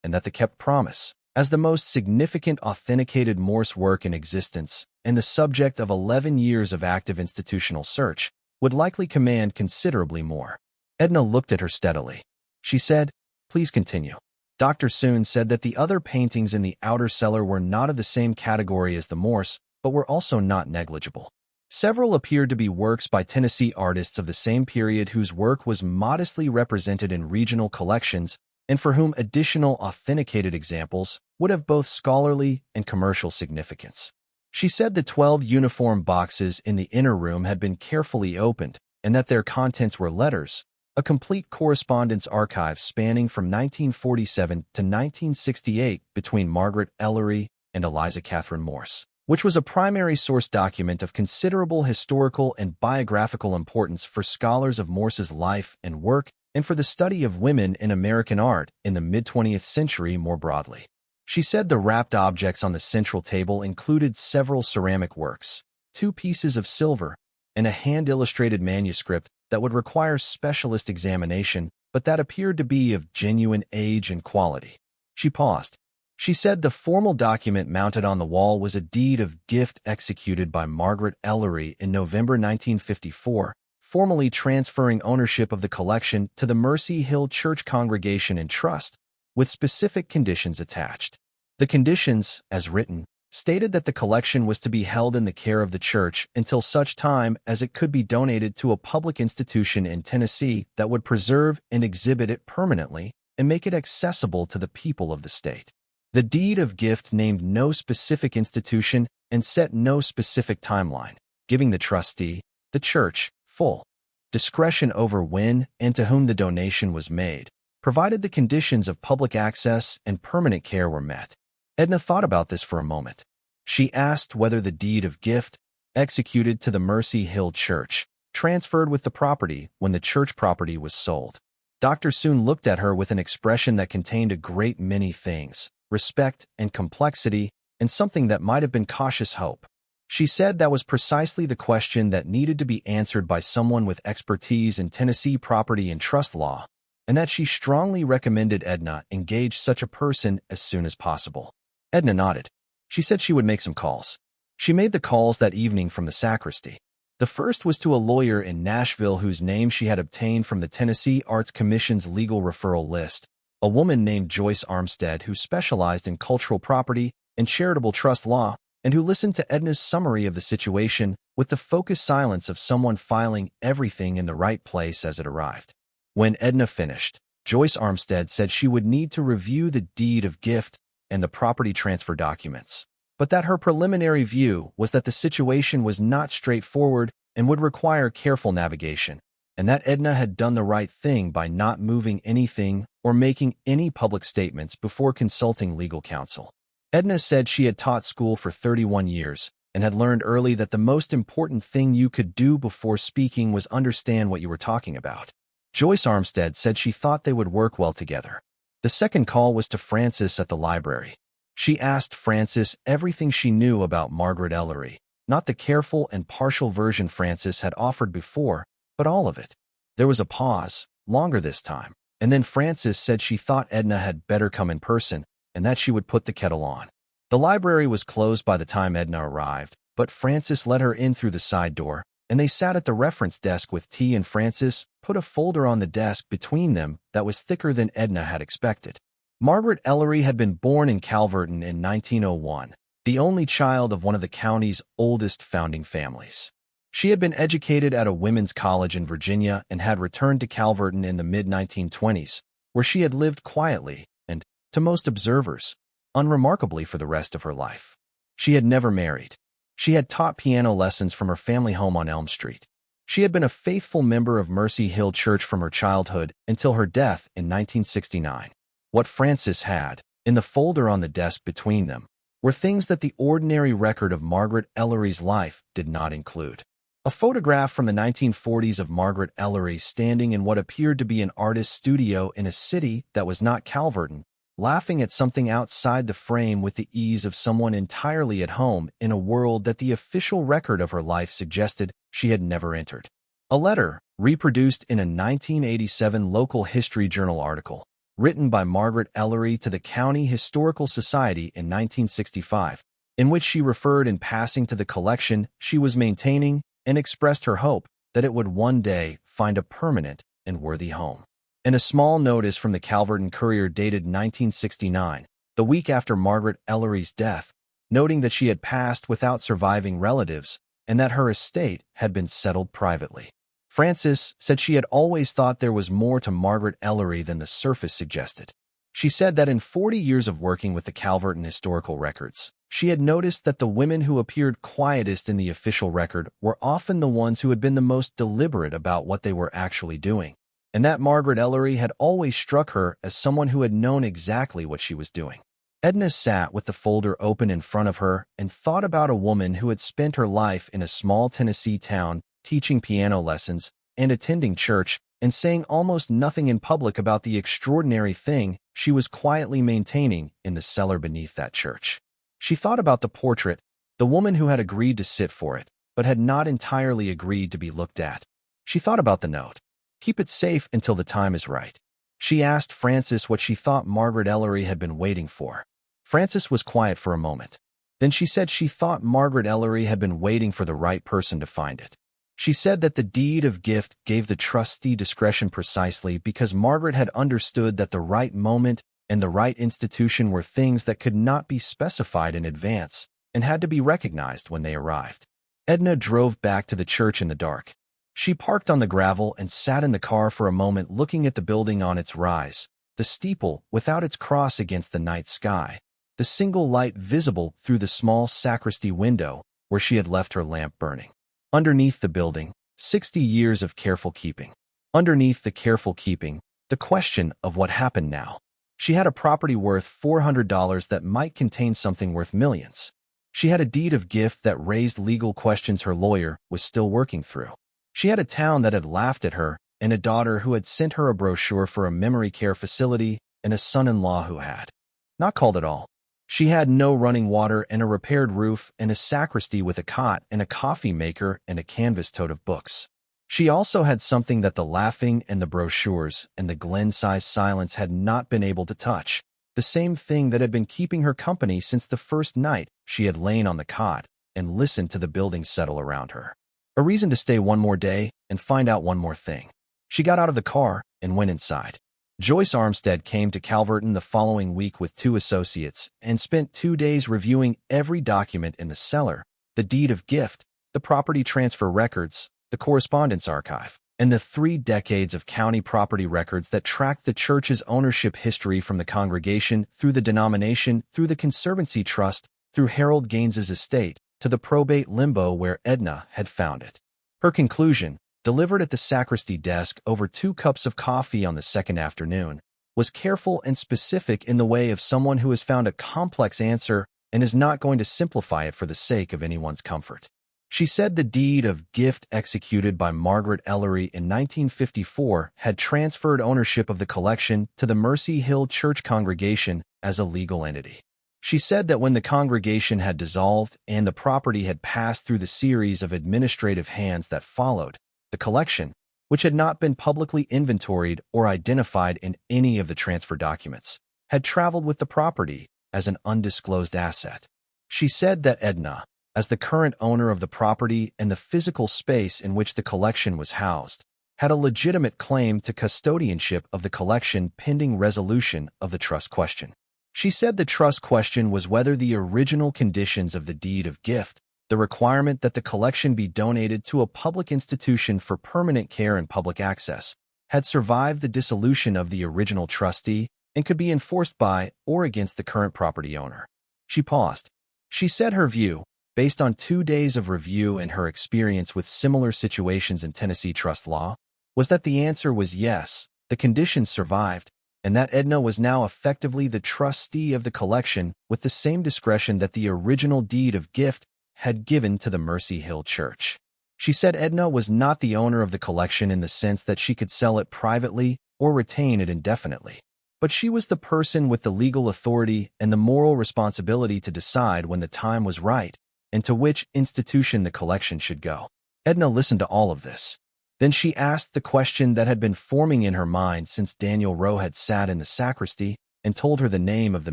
and that The Kept Promise, as the most significant authenticated Morse work in existence and the subject of 11 years of active institutional search, would likely command considerably more. Edna looked at her steadily. She said, "Please continue." Dr. Soon said that the other paintings in the outer cellar were not of the same category as the Morse, but were also not negligible. Several appeared to be works by Tennessee artists of the same period whose work was modestly represented in regional collections and for whom additional authenticated examples would have both scholarly and commercial significance. She said the 12 uniform boxes in the inner room had been carefully opened and that their contents were letters, a complete correspondence archive spanning from 1947 to 1968 between Margaret Ellery and Eliza Catherine Morse. which was a primary source document of considerable historical and biographical importance for scholars of Morse's life and work and for the study of women in American art in the mid-20th century more broadly. She said the wrapped objects on the central table included several ceramic works, 2 pieces of silver, and a hand-illustrated manuscript that would require specialist examination, but that appeared to be of genuine age and quality. She paused. She said the formal document mounted on the wall was a deed of gift executed by Margaret Ellery in November 1954, formally transferring ownership of the collection to the Mercy Hill Church Congregation and Trust, with specific conditions attached. The conditions, as written, stated that the collection was to be held in the care of the church until such time as it could be donated to a public institution in Tennessee that would preserve and exhibit it permanently and make it accessible to the people of the state. The deed of gift named no specific institution and set no specific timeline, giving the trustee, the church, full discretion over when and to whom the donation was made, provided the conditions of public access and permanent care were met. Edna thought about this for a moment. She asked whether the deed of gift, executed to the Mercy Hill Church, transferred with the property when the church property was sold. Dr. Soon looked at her with an expression that contained a great many things, respect and complexity, and something that might have been cautious hope. She said that was precisely the question that needed to be answered by someone with expertise in Tennessee property and trust law, and that she strongly recommended Edna engage such a person as soon as possible. Edna nodded. She said she would make some calls. She made the calls that evening from the Sacristy. The first was to a lawyer in Nashville whose name she had obtained from the Tennessee Arts Commission's legal referral list, a woman named Joyce Armstead who specialized in cultural property and charitable trust law, and who listened to Edna's summary of the situation with the focused silence of someone filing everything in the right place as it arrived. When Edna finished, Joyce Armstead said she would need to review the deed of gift and the property transfer documents, but that her preliminary view was that the situation was not straightforward and would require careful navigation, and that Edna had done the right thing by not moving anything or making any public statements before consulting legal counsel. Edna said she had taught school for 31 years and had learned early that the most important thing you could do before speaking was understand what you were talking about. Joyce Armstead said she thought they would work well together. The second call was to Frances at the library. She asked Frances everything she knew about Margaret Ellery, not the careful and partial version Frances had offered before, but all of it. There was a pause, longer this time, and then Frances said she thought Edna had better come in person and that she would put the kettle on. The library was closed by the time Edna arrived, but Frances let her in through the side door, and they sat at the reference desk with tea, and Frances put a folder on the desk between them that was thicker than Edna had expected. Margaret Ellery had been born in Calverton in 1901, the only child of one of the county's oldest founding families. She had been educated at a women's college in Virginia and had returned to Calverton in the mid-1920s, where she had lived quietly and, to most observers, unremarkably for the rest of her life. She had never married. She had taught piano lessons from her family home on Elm Street. She had been a faithful member of Mercy Hill Church from her childhood until her death in 1969. What Frances had, in the folder on the desk between them, were things that the ordinary record of Margaret Ellery's life did not include. A photograph from the 1940s of Margaret Ellery standing in what appeared to be an artist's studio in a city that was not Calverton, laughing at something outside the frame with the ease of someone entirely at home in a world that the official record of her life suggested she had never entered. A letter, reproduced in a 1987 local history journal article, written by Margaret Ellery to the County Historical Society in 1965, in which she referred in passing to the collection she was maintaining and expressed her hope that it would one day find a permanent and worthy home. And a small notice from the Calverton Courier dated 1969, the week after Margaret Ellery's death, noting that she had passed without surviving relatives and that her estate had been settled privately. Frances said she had always thought there was more to Margaret Ellery than the surface suggested. She said that in 40 years of working with the Calverton historical records, she had noticed that the women who appeared quietest in the official record were often the ones who had been the most deliberate about what they were actually doing, and that Margaret Ellery had always struck her as someone who had known exactly what she was doing. Edna sat with the folder open in front of her and thought about a woman who had spent her life in a small Tennessee town teaching piano lessons and attending church and saying almost nothing in public about the extraordinary thing she was quietly maintaining in the cellar beneath that church. She thought about the portrait, the woman who had agreed to sit for it, but had not entirely agreed to be looked at. She thought about the note. Keep it safe until the time is right. She asked Frances what she thought Margaret Ellery had been waiting for. Frances was quiet for a moment. Then she said she thought Margaret Ellery had been waiting for the right person to find it. She said that the deed of gift gave the trustee discretion precisely because Margaret had understood that the right moment and the right institution were things that could not be specified in advance and had to be recognized when they arrived. Edna drove back to the church in the dark. She parked on the gravel and sat in the car for a moment looking at the building on its rise, the steeple without its cross against the night sky, the single light visible through the small sacristy window where she had left her lamp burning. Underneath the building, 60 years of careful keeping. Underneath the careful keeping, the question of what happened now. She had a property worth $400 that might contain something worth millions. She had a deed of gift that raised legal questions her lawyer was still working through. She had a town that had laughed at her and a daughter who had sent her a brochure for a memory care facility and a son-in-law who had not called at all. She had no running water and a repaired roof and a sacristy with a cot and a coffee maker and a canvas tote of books. She also had something that the laughing and the brochures and the Glen-sized silence had not been able to touch, the same thing that had been keeping her company since the first night she had lain on the cot and listened to the building settle around her. A reason to stay one more day and find out one more thing. She got out of the car and went inside. Joyce Armstead came to Calverton the following week with 2 associates and spent 2 days reviewing every document in the cellar, the deed of gift, the property transfer records, the correspondence archive, and the 3 decades of county property records that tracked the church's ownership history from the congregation through the denomination, through the Conservancy Trust, through Harold Gaines's estate, to the probate limbo where Edna had found it. Her conclusion, delivered at the sacristy desk over 2 cups of coffee on the second afternoon, was careful and specific in the way of someone who has found a complex answer and is not going to simplify it for the sake of anyone's comfort. She said the deed of gift executed by Margaret Ellery in 1954 had transferred ownership of the collection to the Mercy Hill Church congregation as a legal entity. She said that when the congregation had dissolved and the property had passed through the series of administrative hands that followed, the collection, which had not been publicly inventoried or identified in any of the transfer documents, had traveled with the property as an undisclosed asset. She said that Edna, as the current owner of the property and the physical space in which the collection was housed, had a legitimate claim to custodianship of the collection pending resolution of the trust question. She said the trust question was whether the original conditions of the deed of gift, the requirement that the collection be donated to a public institution for permanent care and public access, had survived the dissolution of the original trustee and could be enforced by or against the current property owner. She paused. She said her view, based on 2 days of review and her experience with similar situations in Tennessee trust law, was that the answer was yes, the conditions survived, and that Edna was now effectively the trustee of the collection with the same discretion that the original deed of gift had given to the Mercy Hill Church. She said Edna was not the owner of the collection in the sense that she could sell it privately or retain it indefinitely, but she was the person with the legal authority and the moral responsibility to decide when the time was right and to which institution the collection should go. Edna listened to all of this. Then she asked the question that had been forming in her mind since Daniel Rowe had sat in the sacristy and told her the name of the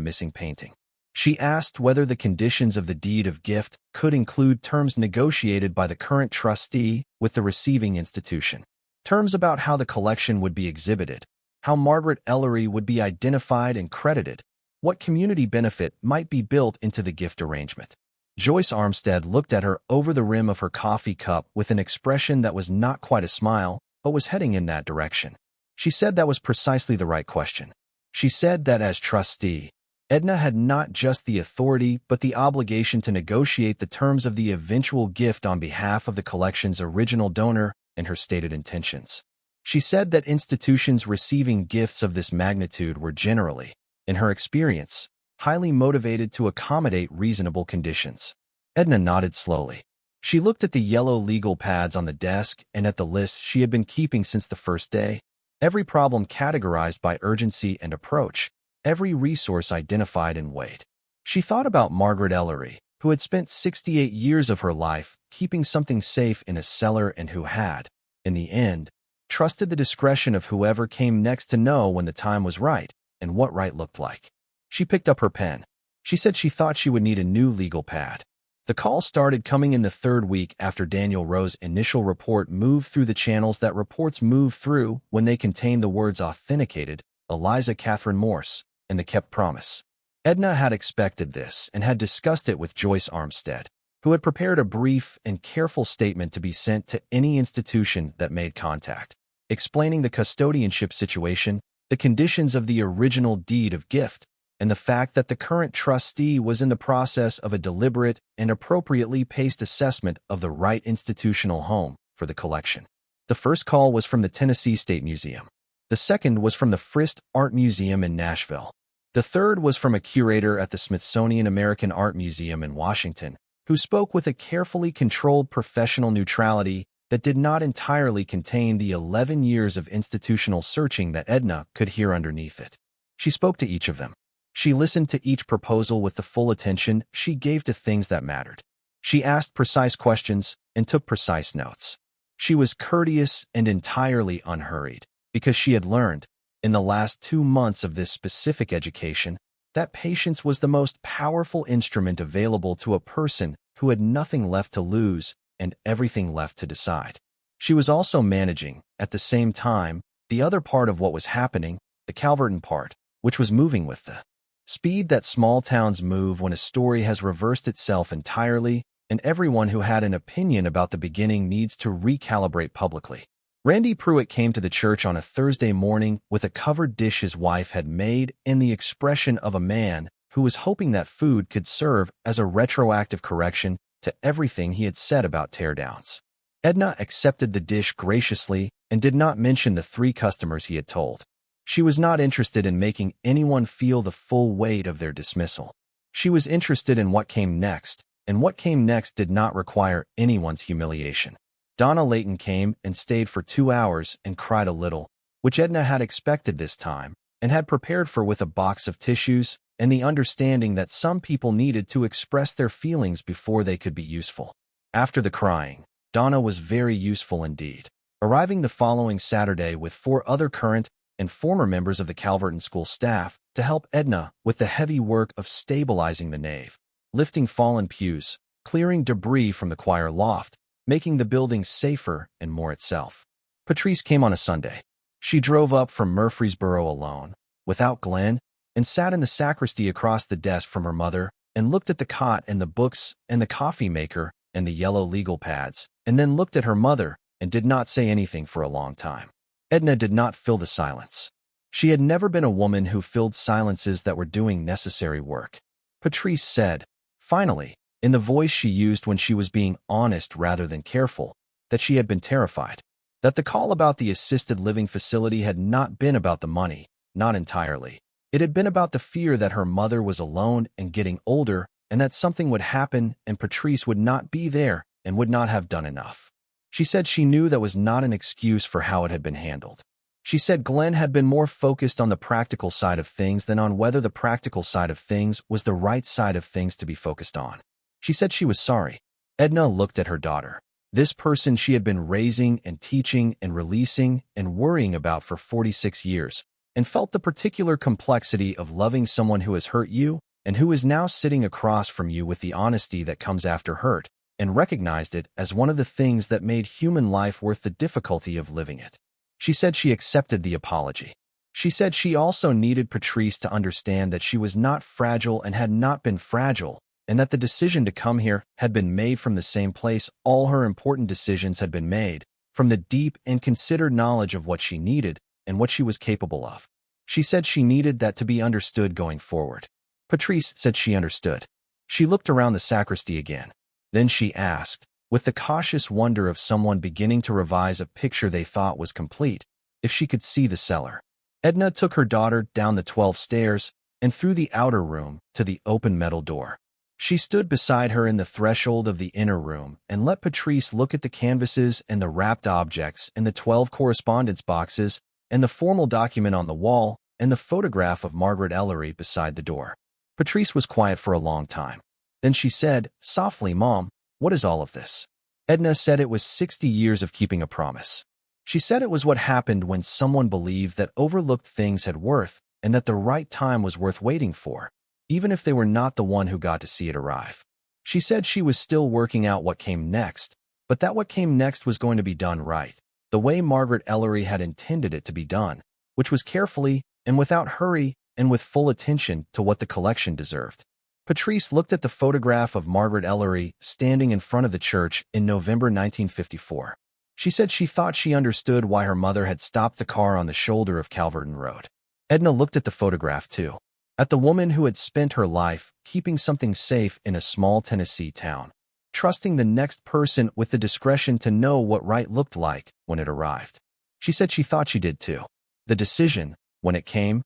missing painting. She asked whether the conditions of the deed of gift could include terms negotiated by the current trustee with the receiving institution, terms about how the collection would be exhibited, how Margaret Ellery would be identified and credited, what community benefit might be built into the gift arrangement. Joyce Armstead looked at her over the rim of her coffee cup with an expression that was not quite a smile, but was heading in that direction. She said that was precisely the right question. She said that as trustee, Edna had not just the authority but the obligation to negotiate the terms of the eventual gift on behalf of the collection's original donor and her stated intentions. She said that institutions receiving gifts of this magnitude were generally, in her experience, highly motivated to accommodate reasonable conditions. Edna nodded slowly. She looked at the yellow legal pads on the desk and at the list she had been keeping since the first day. Every problem categorized by urgency and approach, every resource identified and weighed. She thought about Margaret Ellery, who had spent 68 years of her life keeping something safe in a cellar and who had, in the end, trusted the discretion of whoever came next to know when the time was right and what right looked like. She picked up her pen. She said she thought she would need a new legal pad. The call started coming in the third week after Daniel Rowe's initial report moved through the channels that reports move through when they contained the words authenticated, Eliza Catherine Morse, and the kept promise. Edna had expected this and had discussed it with Joyce Armstead, who had prepared a brief and careful statement to be sent to any institution that made contact, explaining the custodianship situation, the conditions of the original deed of gift, and the fact that the current trustee was in the process of a deliberate and appropriately paced assessment of the right institutional home for the collection. The first call was from the Tennessee State Museum. The second was from the Frist Art Museum in Nashville. The third was from a curator at the Smithsonian American Art Museum in Washington, who spoke with a carefully controlled professional neutrality that did not entirely contain the 11 years of institutional searching that Edna could hear underneath it. She spoke to each of them. She listened to each proposal with the full attention she gave to things that mattered. She asked precise questions and took precise notes. She was courteous and entirely unhurried, because she had learned, in the last 2 months of this specific education, that patience was the most powerful instrument available to a person who had nothing left to lose and everything left to decide. She was also managing, at the same time, the other part of what was happening, the Calverton part, which was moving with the speed that small towns move when a story has reversed itself entirely, and everyone who had an opinion about the beginning needs to recalibrate publicly. Randy Pruitt came to the church on a Thursday morning with a covered dish his wife had made and the expression of a man who was hoping that food could serve as a retroactive correction to everything he had said about teardowns. Edna accepted the dish graciously and did not mention the 3 customers he had told. She was not interested in making anyone feel the full weight of their dismissal. She was interested in what came next, and what came next did not require anyone's humiliation. Donna Layton came and stayed for 2 hours and cried a little, which Edna had expected this time, and had prepared for with a box of tissues and the understanding that some people needed to express their feelings before they could be useful. After the crying, Donna was very useful indeed, arriving the following Saturday with 4 other current and former members of the Calverton school staff to help Edna with the heavy work of stabilizing the nave, lifting fallen pews, clearing debris from the choir loft, making the building safer and more itself. Patrice came on a Sunday. She drove up from Murfreesboro alone, without Glenn, and sat in the sacristy across the desk from her mother and looked at the cot and the books and the coffee maker and the yellow legal pads, and then looked at her mother and did not say anything for a long time. Edna did not fill the silence. She had never been a woman who filled silences that were doing necessary work. Patrice said, finally, in the voice she used when she was being honest rather than careful, that she had been terrified, that the call about the assisted living facility had not been about the money, not entirely. It had been about the fear that her mother was alone and getting older, and that something would happen and Patrice would not be there and would not have done enough. She said she knew that was not an excuse for how it had been handled. She said Glenn had been more focused on the practical side of things than on whether the practical side of things was the right side of things to be focused on. She said she was sorry. Edna looked at her daughter, this person she had been raising and teaching and releasing and worrying about for 46 years, and felt the particular complexity of loving someone who has hurt you and who is now sitting across from you with the honesty that comes after hurt, and recognized it as one of the things that made human life worth the difficulty of living it. She said she accepted the apology. She said she also needed Patrice to understand that she was not fragile and had not been fragile, and that the decision to come here had been made from the same place all her important decisions had been made, from the deep and considered knowledge of what she needed and what she was capable of. She said she needed that to be understood going forward. Patrice said she understood. She looked around the sacristy again. Then she asked, with the cautious wonder of someone beginning to revise a picture they thought was complete, if she could see the cellar. Edna took her daughter down the 12 stairs, and through the outer room to the open metal door. She stood beside her in the threshold of the inner room and let Patrice look at the canvases and the wrapped objects and the 12 correspondence boxes and the formal document on the wall and the photograph of Margaret Ellery beside the door. Patrice was quiet for a long time. Then she said, softly, "Mom, what is all of this?" Edna said it was 60 years of keeping a promise. She said it was what happened when someone believed that overlooked things had worth and that the right time was worth waiting for, even if they were not the one who got to see it arrive. She said she was still working out what came next, but that what came next was going to be done right, the way Margaret Ellery had intended it to be done, which was carefully and without hurry and with full attention to what the collection deserved. Patrice looked at the photograph of Margaret Ellery standing in front of the church in November 1954. She said she thought she understood why her mother had stopped the car on the shoulder of Calverton Road. Edna looked at the photograph too, at the woman who had spent her life keeping something safe in a small Tennessee town, trusting the next person with the discretion to know what right looked like when it arrived. She said she thought she did too. The decision, when it came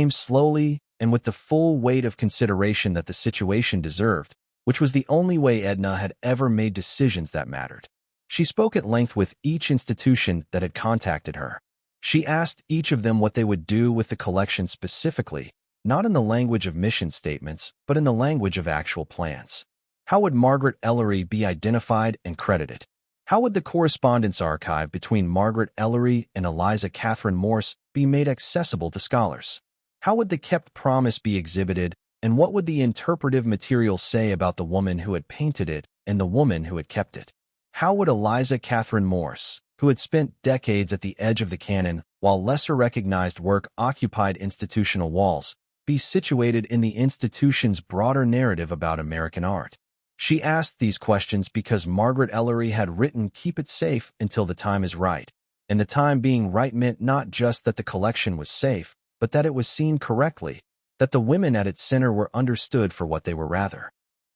slowly and with the full weight of consideration that the situation deserved, which was the only way Edna had ever made decisions that mattered. She spoke at length with each institution that had contacted her. She asked each of them what they would do with the collection specifically, not in the language of mission statements, but in the language of actual plans. How would Margaret Ellery be identified and credited? How would the correspondence archive between Margaret Ellery and Eliza Catherine Morse be made accessible to scholars? How would the kept promise be exhibited, and what would the interpretive material say about the woman who had painted it and the woman who had kept it? How would Eliza Catherine Morse, who had spent decades at the edge of the canon while lesser recognized work occupied institutional walls, be situated in the institution's broader narrative about American art? She asked these questions because Margaret Ellery had written "Keep it safe until the time is right," and the time being right meant not just that the collection was safe, but that it was seen correctly, that the women at its center were understood for what they were rather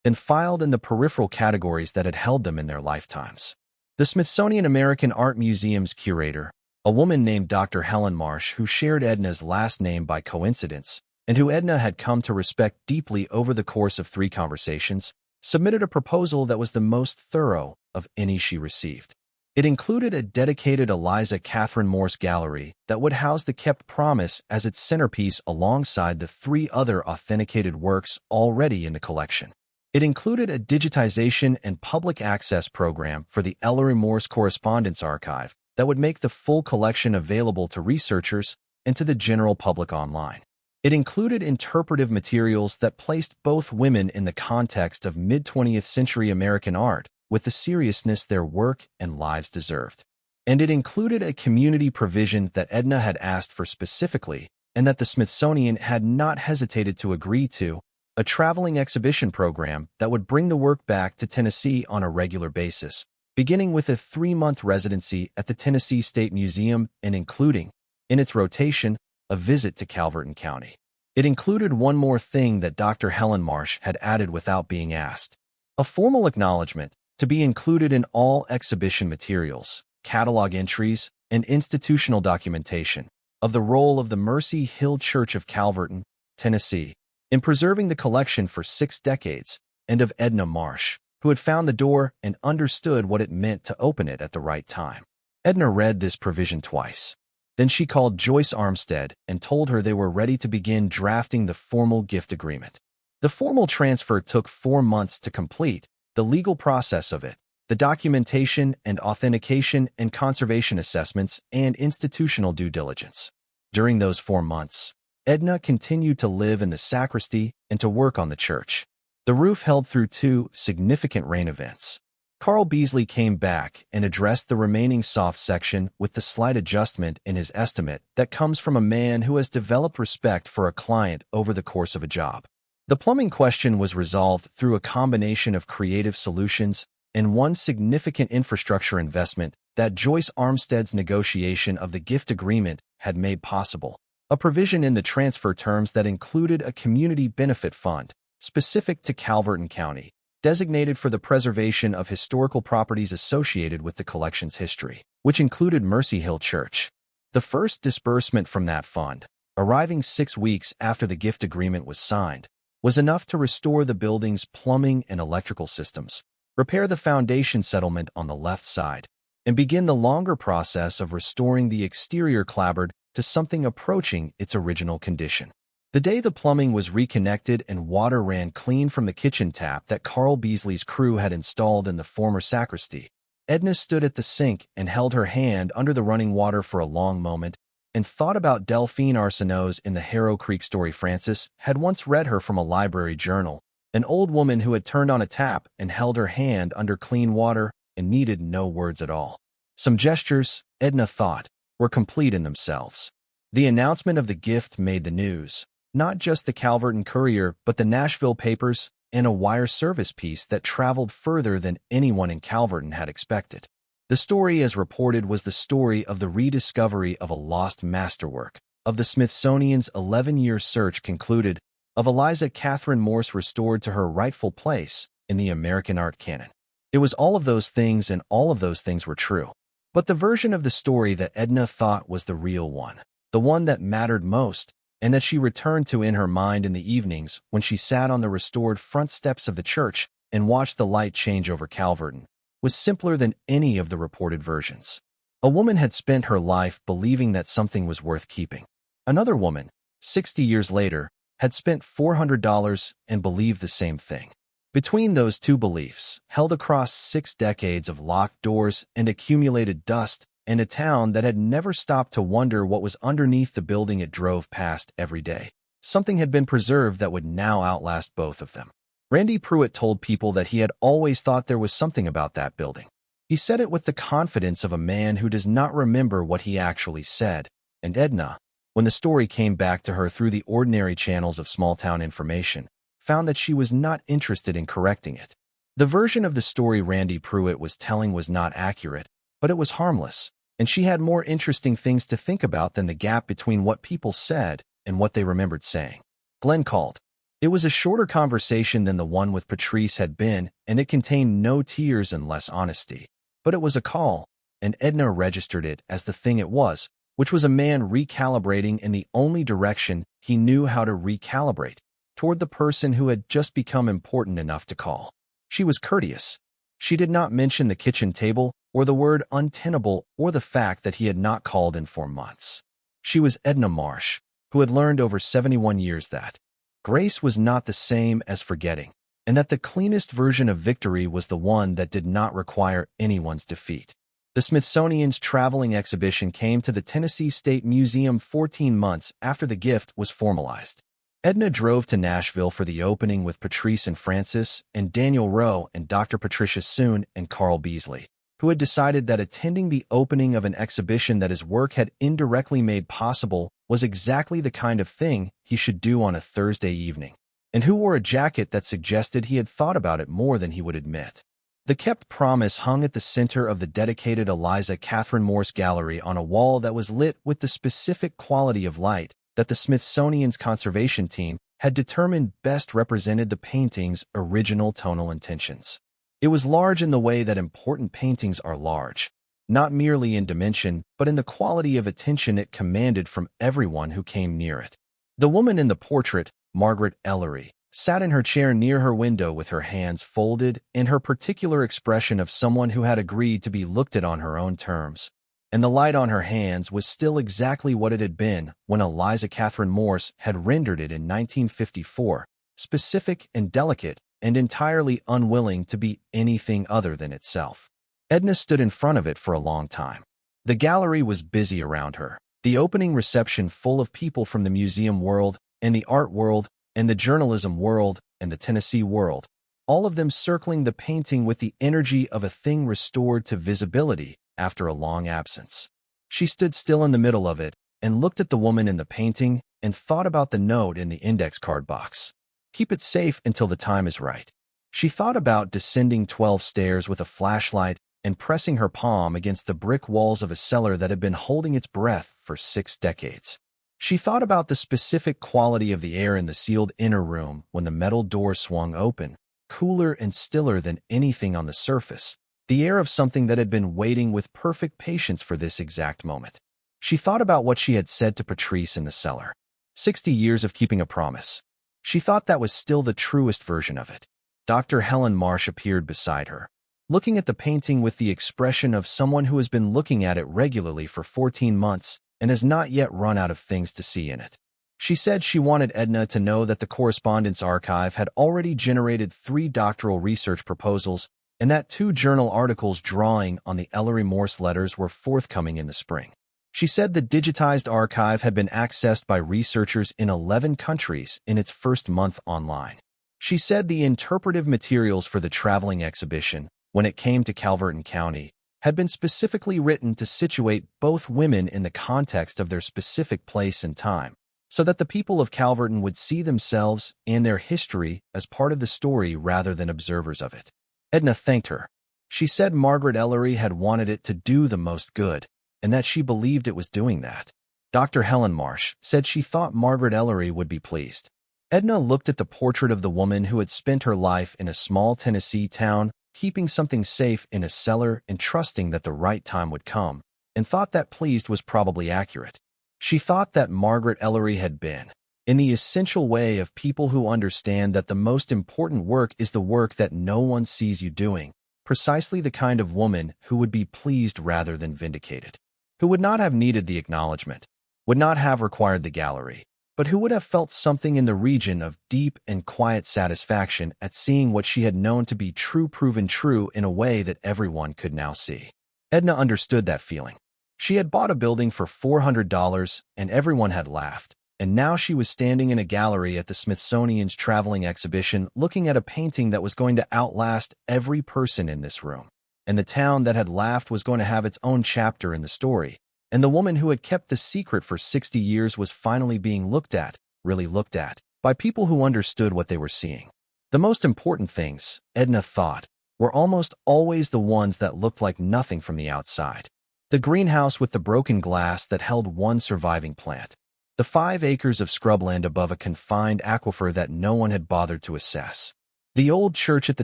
than filed in the peripheral categories that had held them in their lifetimes. The Smithsonian American Art Museum's curator, a woman named Dr. Helen Marsh, who shared Edna's last name by coincidence, and who Edna had come to respect deeply over the course of 3 conversations, submitted a proposal that was the most thorough of any she received. It included a dedicated Eliza Catherine Morse gallery that would house the kept promise as its centerpiece alongside the 3 other authenticated works already in the collection. It included a digitization and public access program for the Ellery Morse Correspondence Archive that would make the full collection available to researchers and to the general public online. It included interpretive materials that placed both women in the context of mid-20th century American art with the seriousness their work and lives deserved. And it included a community provision that Edna had asked for specifically and that the Smithsonian had not hesitated to agree to, a traveling exhibition program that would bring the work back to Tennessee on a regular basis, beginning with a 3-month residency at the Tennessee State Museum and including, in its rotation, a visit to Calverton County. It included one more thing that Dr. Helen Marsh had added without being asked: a formal acknowledgement to be included in all exhibition materials, catalog entries, and institutional documentation of the role of the Mercy Hill Church of Calverton, Tennessee, in preserving the collection for 6 decades, and of Edna Marsh, who had found the door and understood what it meant to open it at the right time. Edna read this provision twice. Then she called Joyce Armstead and told her they were ready to begin drafting the formal gift agreement. The formal transfer took 4 months to complete, the legal process of it, the documentation and authentication and conservation assessments, and institutional due diligence. During those 4 months, Edna continued to live in the sacristy and to work on the church. The roof held through 2 significant rain events. Carl Beasley came back and addressed the remaining soft section with the slight adjustment in his estimate that comes from a man who has developed respect for a client over the course of a job. The plumbing question was resolved through a combination of creative solutions and one significant infrastructure investment that Joyce Armstead's negotiation of the gift agreement had made possible, a provision in the transfer terms that included a community benefit fund specific to Calverton County, designated for the preservation of historical properties associated with the collection's history, which included Mercy Hill Church. The first disbursement from that fund, arriving 6 weeks after the gift agreement was signed, was enough to restore the building's plumbing and electrical systems, repair the foundation settlement on the left side, and begin the longer process of restoring the exterior clapboard to something approaching its original condition. The day the plumbing was reconnected and water ran clean from the kitchen tap that Carl Beasley's crew had installed in the former sacristy, Edna stood at the sink and held her hand under the running water for a long moment and thought about Delphine Arsenault's in the Harrow Creek story. Frances had once read her from a library journal, an old woman who had turned on a tap and held her hand under clean water and needed no words at all. Some gestures, Edna thought, were complete in themselves. The announcement of the gift made the news, not just the Calverton Courier but the Nashville papers, and a wire service piece that traveled further than anyone in Calverton had expected. The story as reported was the story of the rediscovery of a lost masterwork, of the Smithsonian's 11-year search concluded, of Eliza Catherine Morse restored to her rightful place in the American art canon. It was all of those things, and all of those things were true. But the version of the story that Edna thought was the real one, the one that mattered most, and that she returned to in her mind in the evenings when she sat on the restored front steps of the church and watched the light change over Calverton, was simpler than any of the reported versions. A woman had spent her life believing that something was worth keeping. Another woman, 60 years later, had spent $400 and believed the same thing. Between those two beliefs, held across 6 decades of locked doors and accumulated dust, and a town that had never stopped to wonder what was underneath the building it drove past every day, something had been preserved that would now outlast both of them. Randy Pruitt told people that he had always thought there was something about that building. He said it with the confidence of a man who does not remember what he actually said, and Edna, when the story came back to her through the ordinary channels of small-town information, found that she was not interested in correcting it. The version of the story Randy Pruitt was telling was not accurate, but it was harmless, and she had more interesting things to think about than the gap between what people said and what they remembered saying. Glenn called. It was a shorter conversation than the one with Patrice had been, and it contained no tears and less honesty. But it was a call, and Edna registered it as the thing it was, which was a man recalibrating in the only direction he knew how to recalibrate, toward the person who had just become important enough to call. She was courteous. She did not mention the kitchen table, or the word untenable, or the fact that he had not called in for months. She was Edna Marsh, who had learned over 71 years that grace was not the same as forgetting, and that the cleanest version of victory was the one that did not require anyone's defeat. The Smithsonian's traveling exhibition came to the Tennessee State Museum 14 months after the gift was formalized. Edna drove to Nashville for the opening with Patrice and Frances and Daniel Rowe and Dr. Patricia Soon and Carl Beasley, who had decided that attending the opening of an exhibition that his work had indirectly made possible was exactly the kind of thing he should do on a Thursday evening, and who wore a jacket that suggested he had thought about it more than he would admit. The kept promise hung at the center of the dedicated Eliza Catherine Morse gallery on a wall that was lit with the specific quality of light that the Smithsonian's conservation team had determined best represented the painting's original tonal intentions. It was large in the way that important paintings are large, not merely in dimension, but in the quality of attention it commanded from everyone who came near it. The woman in the portrait, Margaret Ellery, sat in her chair near her window with her hands folded in her particular expression of someone who had agreed to be looked at on her own terms. And the light on her hands was still exactly what it had been when Eliza Catherine Morse had rendered it in 1954, specific and delicate, and entirely unwilling to be anything other than itself. Edna stood in front of it for a long time. The gallery was busy around her, the opening reception full of people from the museum world, and the art world, and the journalism world, and the Tennessee world, all of them circling the painting with the energy of a thing restored to visibility after a long absence. She stood still in the middle of it and looked at the woman in the painting and thought about the note in the index card box. Keep it safe until the time is right. She thought about descending 12 stairs with a flashlight and pressing her palm against the brick walls of a cellar that had been holding its breath for 6 decades. She thought about the specific quality of the air in the sealed inner room when the metal door swung open, cooler and stiller than anything on the surface, the air of something that had been waiting with perfect patience for this exact moment. She thought about what she had said to Patrice in the cellar. 60 years of keeping a promise. She thought that was still the truest version of it. Dr. Helen Marsh appeared beside her, looking at the painting with the expression of someone who has been looking at it regularly for 14 months and has not yet run out of things to see in it. She said she wanted Edna to know that the correspondence archive had already generated 3 doctoral research proposals and that 2 journal articles drawing on the Ellery Morse letters were forthcoming in the spring. She said the digitized archive had been accessed by researchers in 11 countries in its first month online. She said the interpretive materials for the traveling exhibition, when it came to Calverton County, had been specifically written to situate both women in the context of their specific place and time, so that the people of Calverton would see themselves and their history as part of the story rather than observers of it. Edna thanked her. She said Margaret Ellery had wanted it to do the most good, and that she believed it was doing that. Dr. Helen Marsh said she thought Margaret Ellery would be pleased. Edna looked at the portrait of the woman who had spent her life in a small Tennessee town, keeping something safe in a cellar and trusting that the right time would come, and thought that pleased was probably accurate. She thought that Margaret Ellery had been, in the essential way of people who understand that the most important work is the work that no one sees you doing, precisely the kind of woman who would be pleased rather than vindicated, who would not have needed the acknowledgement, would not have required the gallery, but who would have felt something in the region of deep and quiet satisfaction at seeing what she had known to be true proven true in a way that everyone could now see. Edna understood that feeling. She had bought a building for $400 and everyone had laughed, and now she was standing in a gallery at the Smithsonian's traveling exhibition looking at a painting that was going to outlast every person in this room. And the town that had laughed was going to have its own chapter in the story, and the woman who had kept the secret for 60 years was finally being looked at, really looked at, by people who understood what they were seeing. The most important things, Edna thought, were almost always the ones that looked like nothing from the outside. The greenhouse with the broken glass that held one surviving plant. The 5 acres of scrubland above a confined aquifer that no one had bothered to assess. The old church at the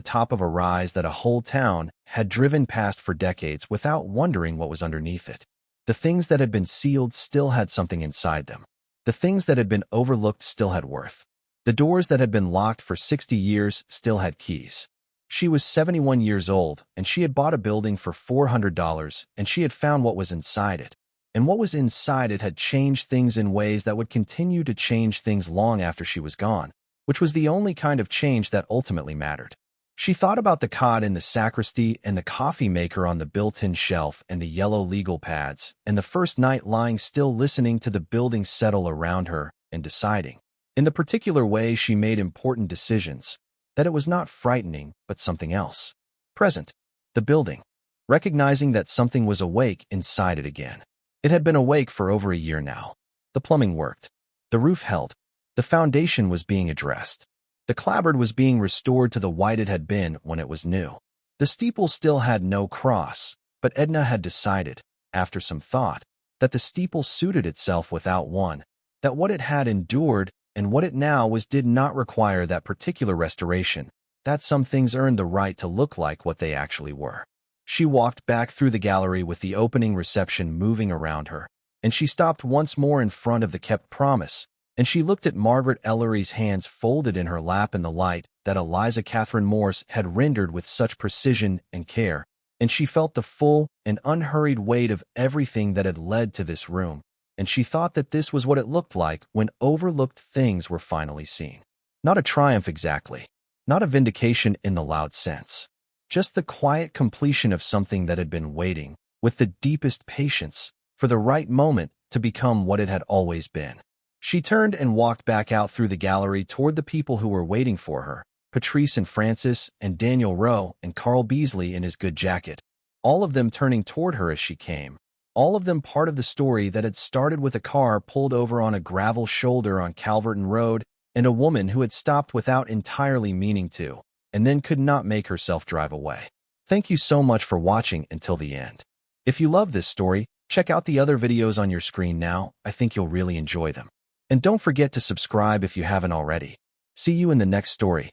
top of a rise that a whole town had driven past for decades without wondering what was underneath it. The things that had been sealed still had something inside them. The things that had been overlooked still had worth. The doors that had been locked for 60 years still had keys. She was 71 years old, and she had bought a building for $400, and she had found what was inside it. And what was inside it had changed things in ways that would continue to change things long after she was gone, which was the only kind of change that ultimately mattered. She thought about the cot in the sacristy and the coffee maker on the built-in shelf and the yellow legal pads, and the first night lying still listening to the building settle around her and deciding, in the particular way she made important decisions, that it was not frightening but something else. Present. The building. Recognizing that something was awake inside it again. It had been awake for over a year now. The plumbing worked. The roof held. The foundation was being addressed. The clapboard was being restored to the white it had been when it was new. The steeple still had no cross, but Edna had decided, after some thought, that the steeple suited itself without one, that what it had endured and what it now was did not require that particular restoration, that some things earned the right to look like what they actually were. She walked back through the gallery with the opening reception moving around her, and she stopped once more in front of the kept promise, and she looked at Margaret Ellery's hands folded in her lap in the light that Eliza Catherine Morse had rendered with such precision and care, and she felt the full and unhurried weight of everything that had led to this room, and she thought that this was what it looked like when overlooked things were finally seen. Not a triumph exactly, not a vindication in the loud sense, just the quiet completion of something that had been waiting, with the deepest patience, for the right moment to become what it had always been. She turned and walked back out through the gallery toward the people who were waiting for her, Patrice and Francis and Daniel Rowe and Carl Beasley in his good jacket, all of them turning toward her as she came, all of them part of the story that had started with a car pulled over on a gravel shoulder on Calverton Road and a woman who had stopped without entirely meaning to, and then could not make herself drive away. Thank you so much for watching until the end. If you love this story, check out the other videos on your screen now. I think you'll really enjoy them. And don't forget to subscribe if you haven't already. See you in the next story.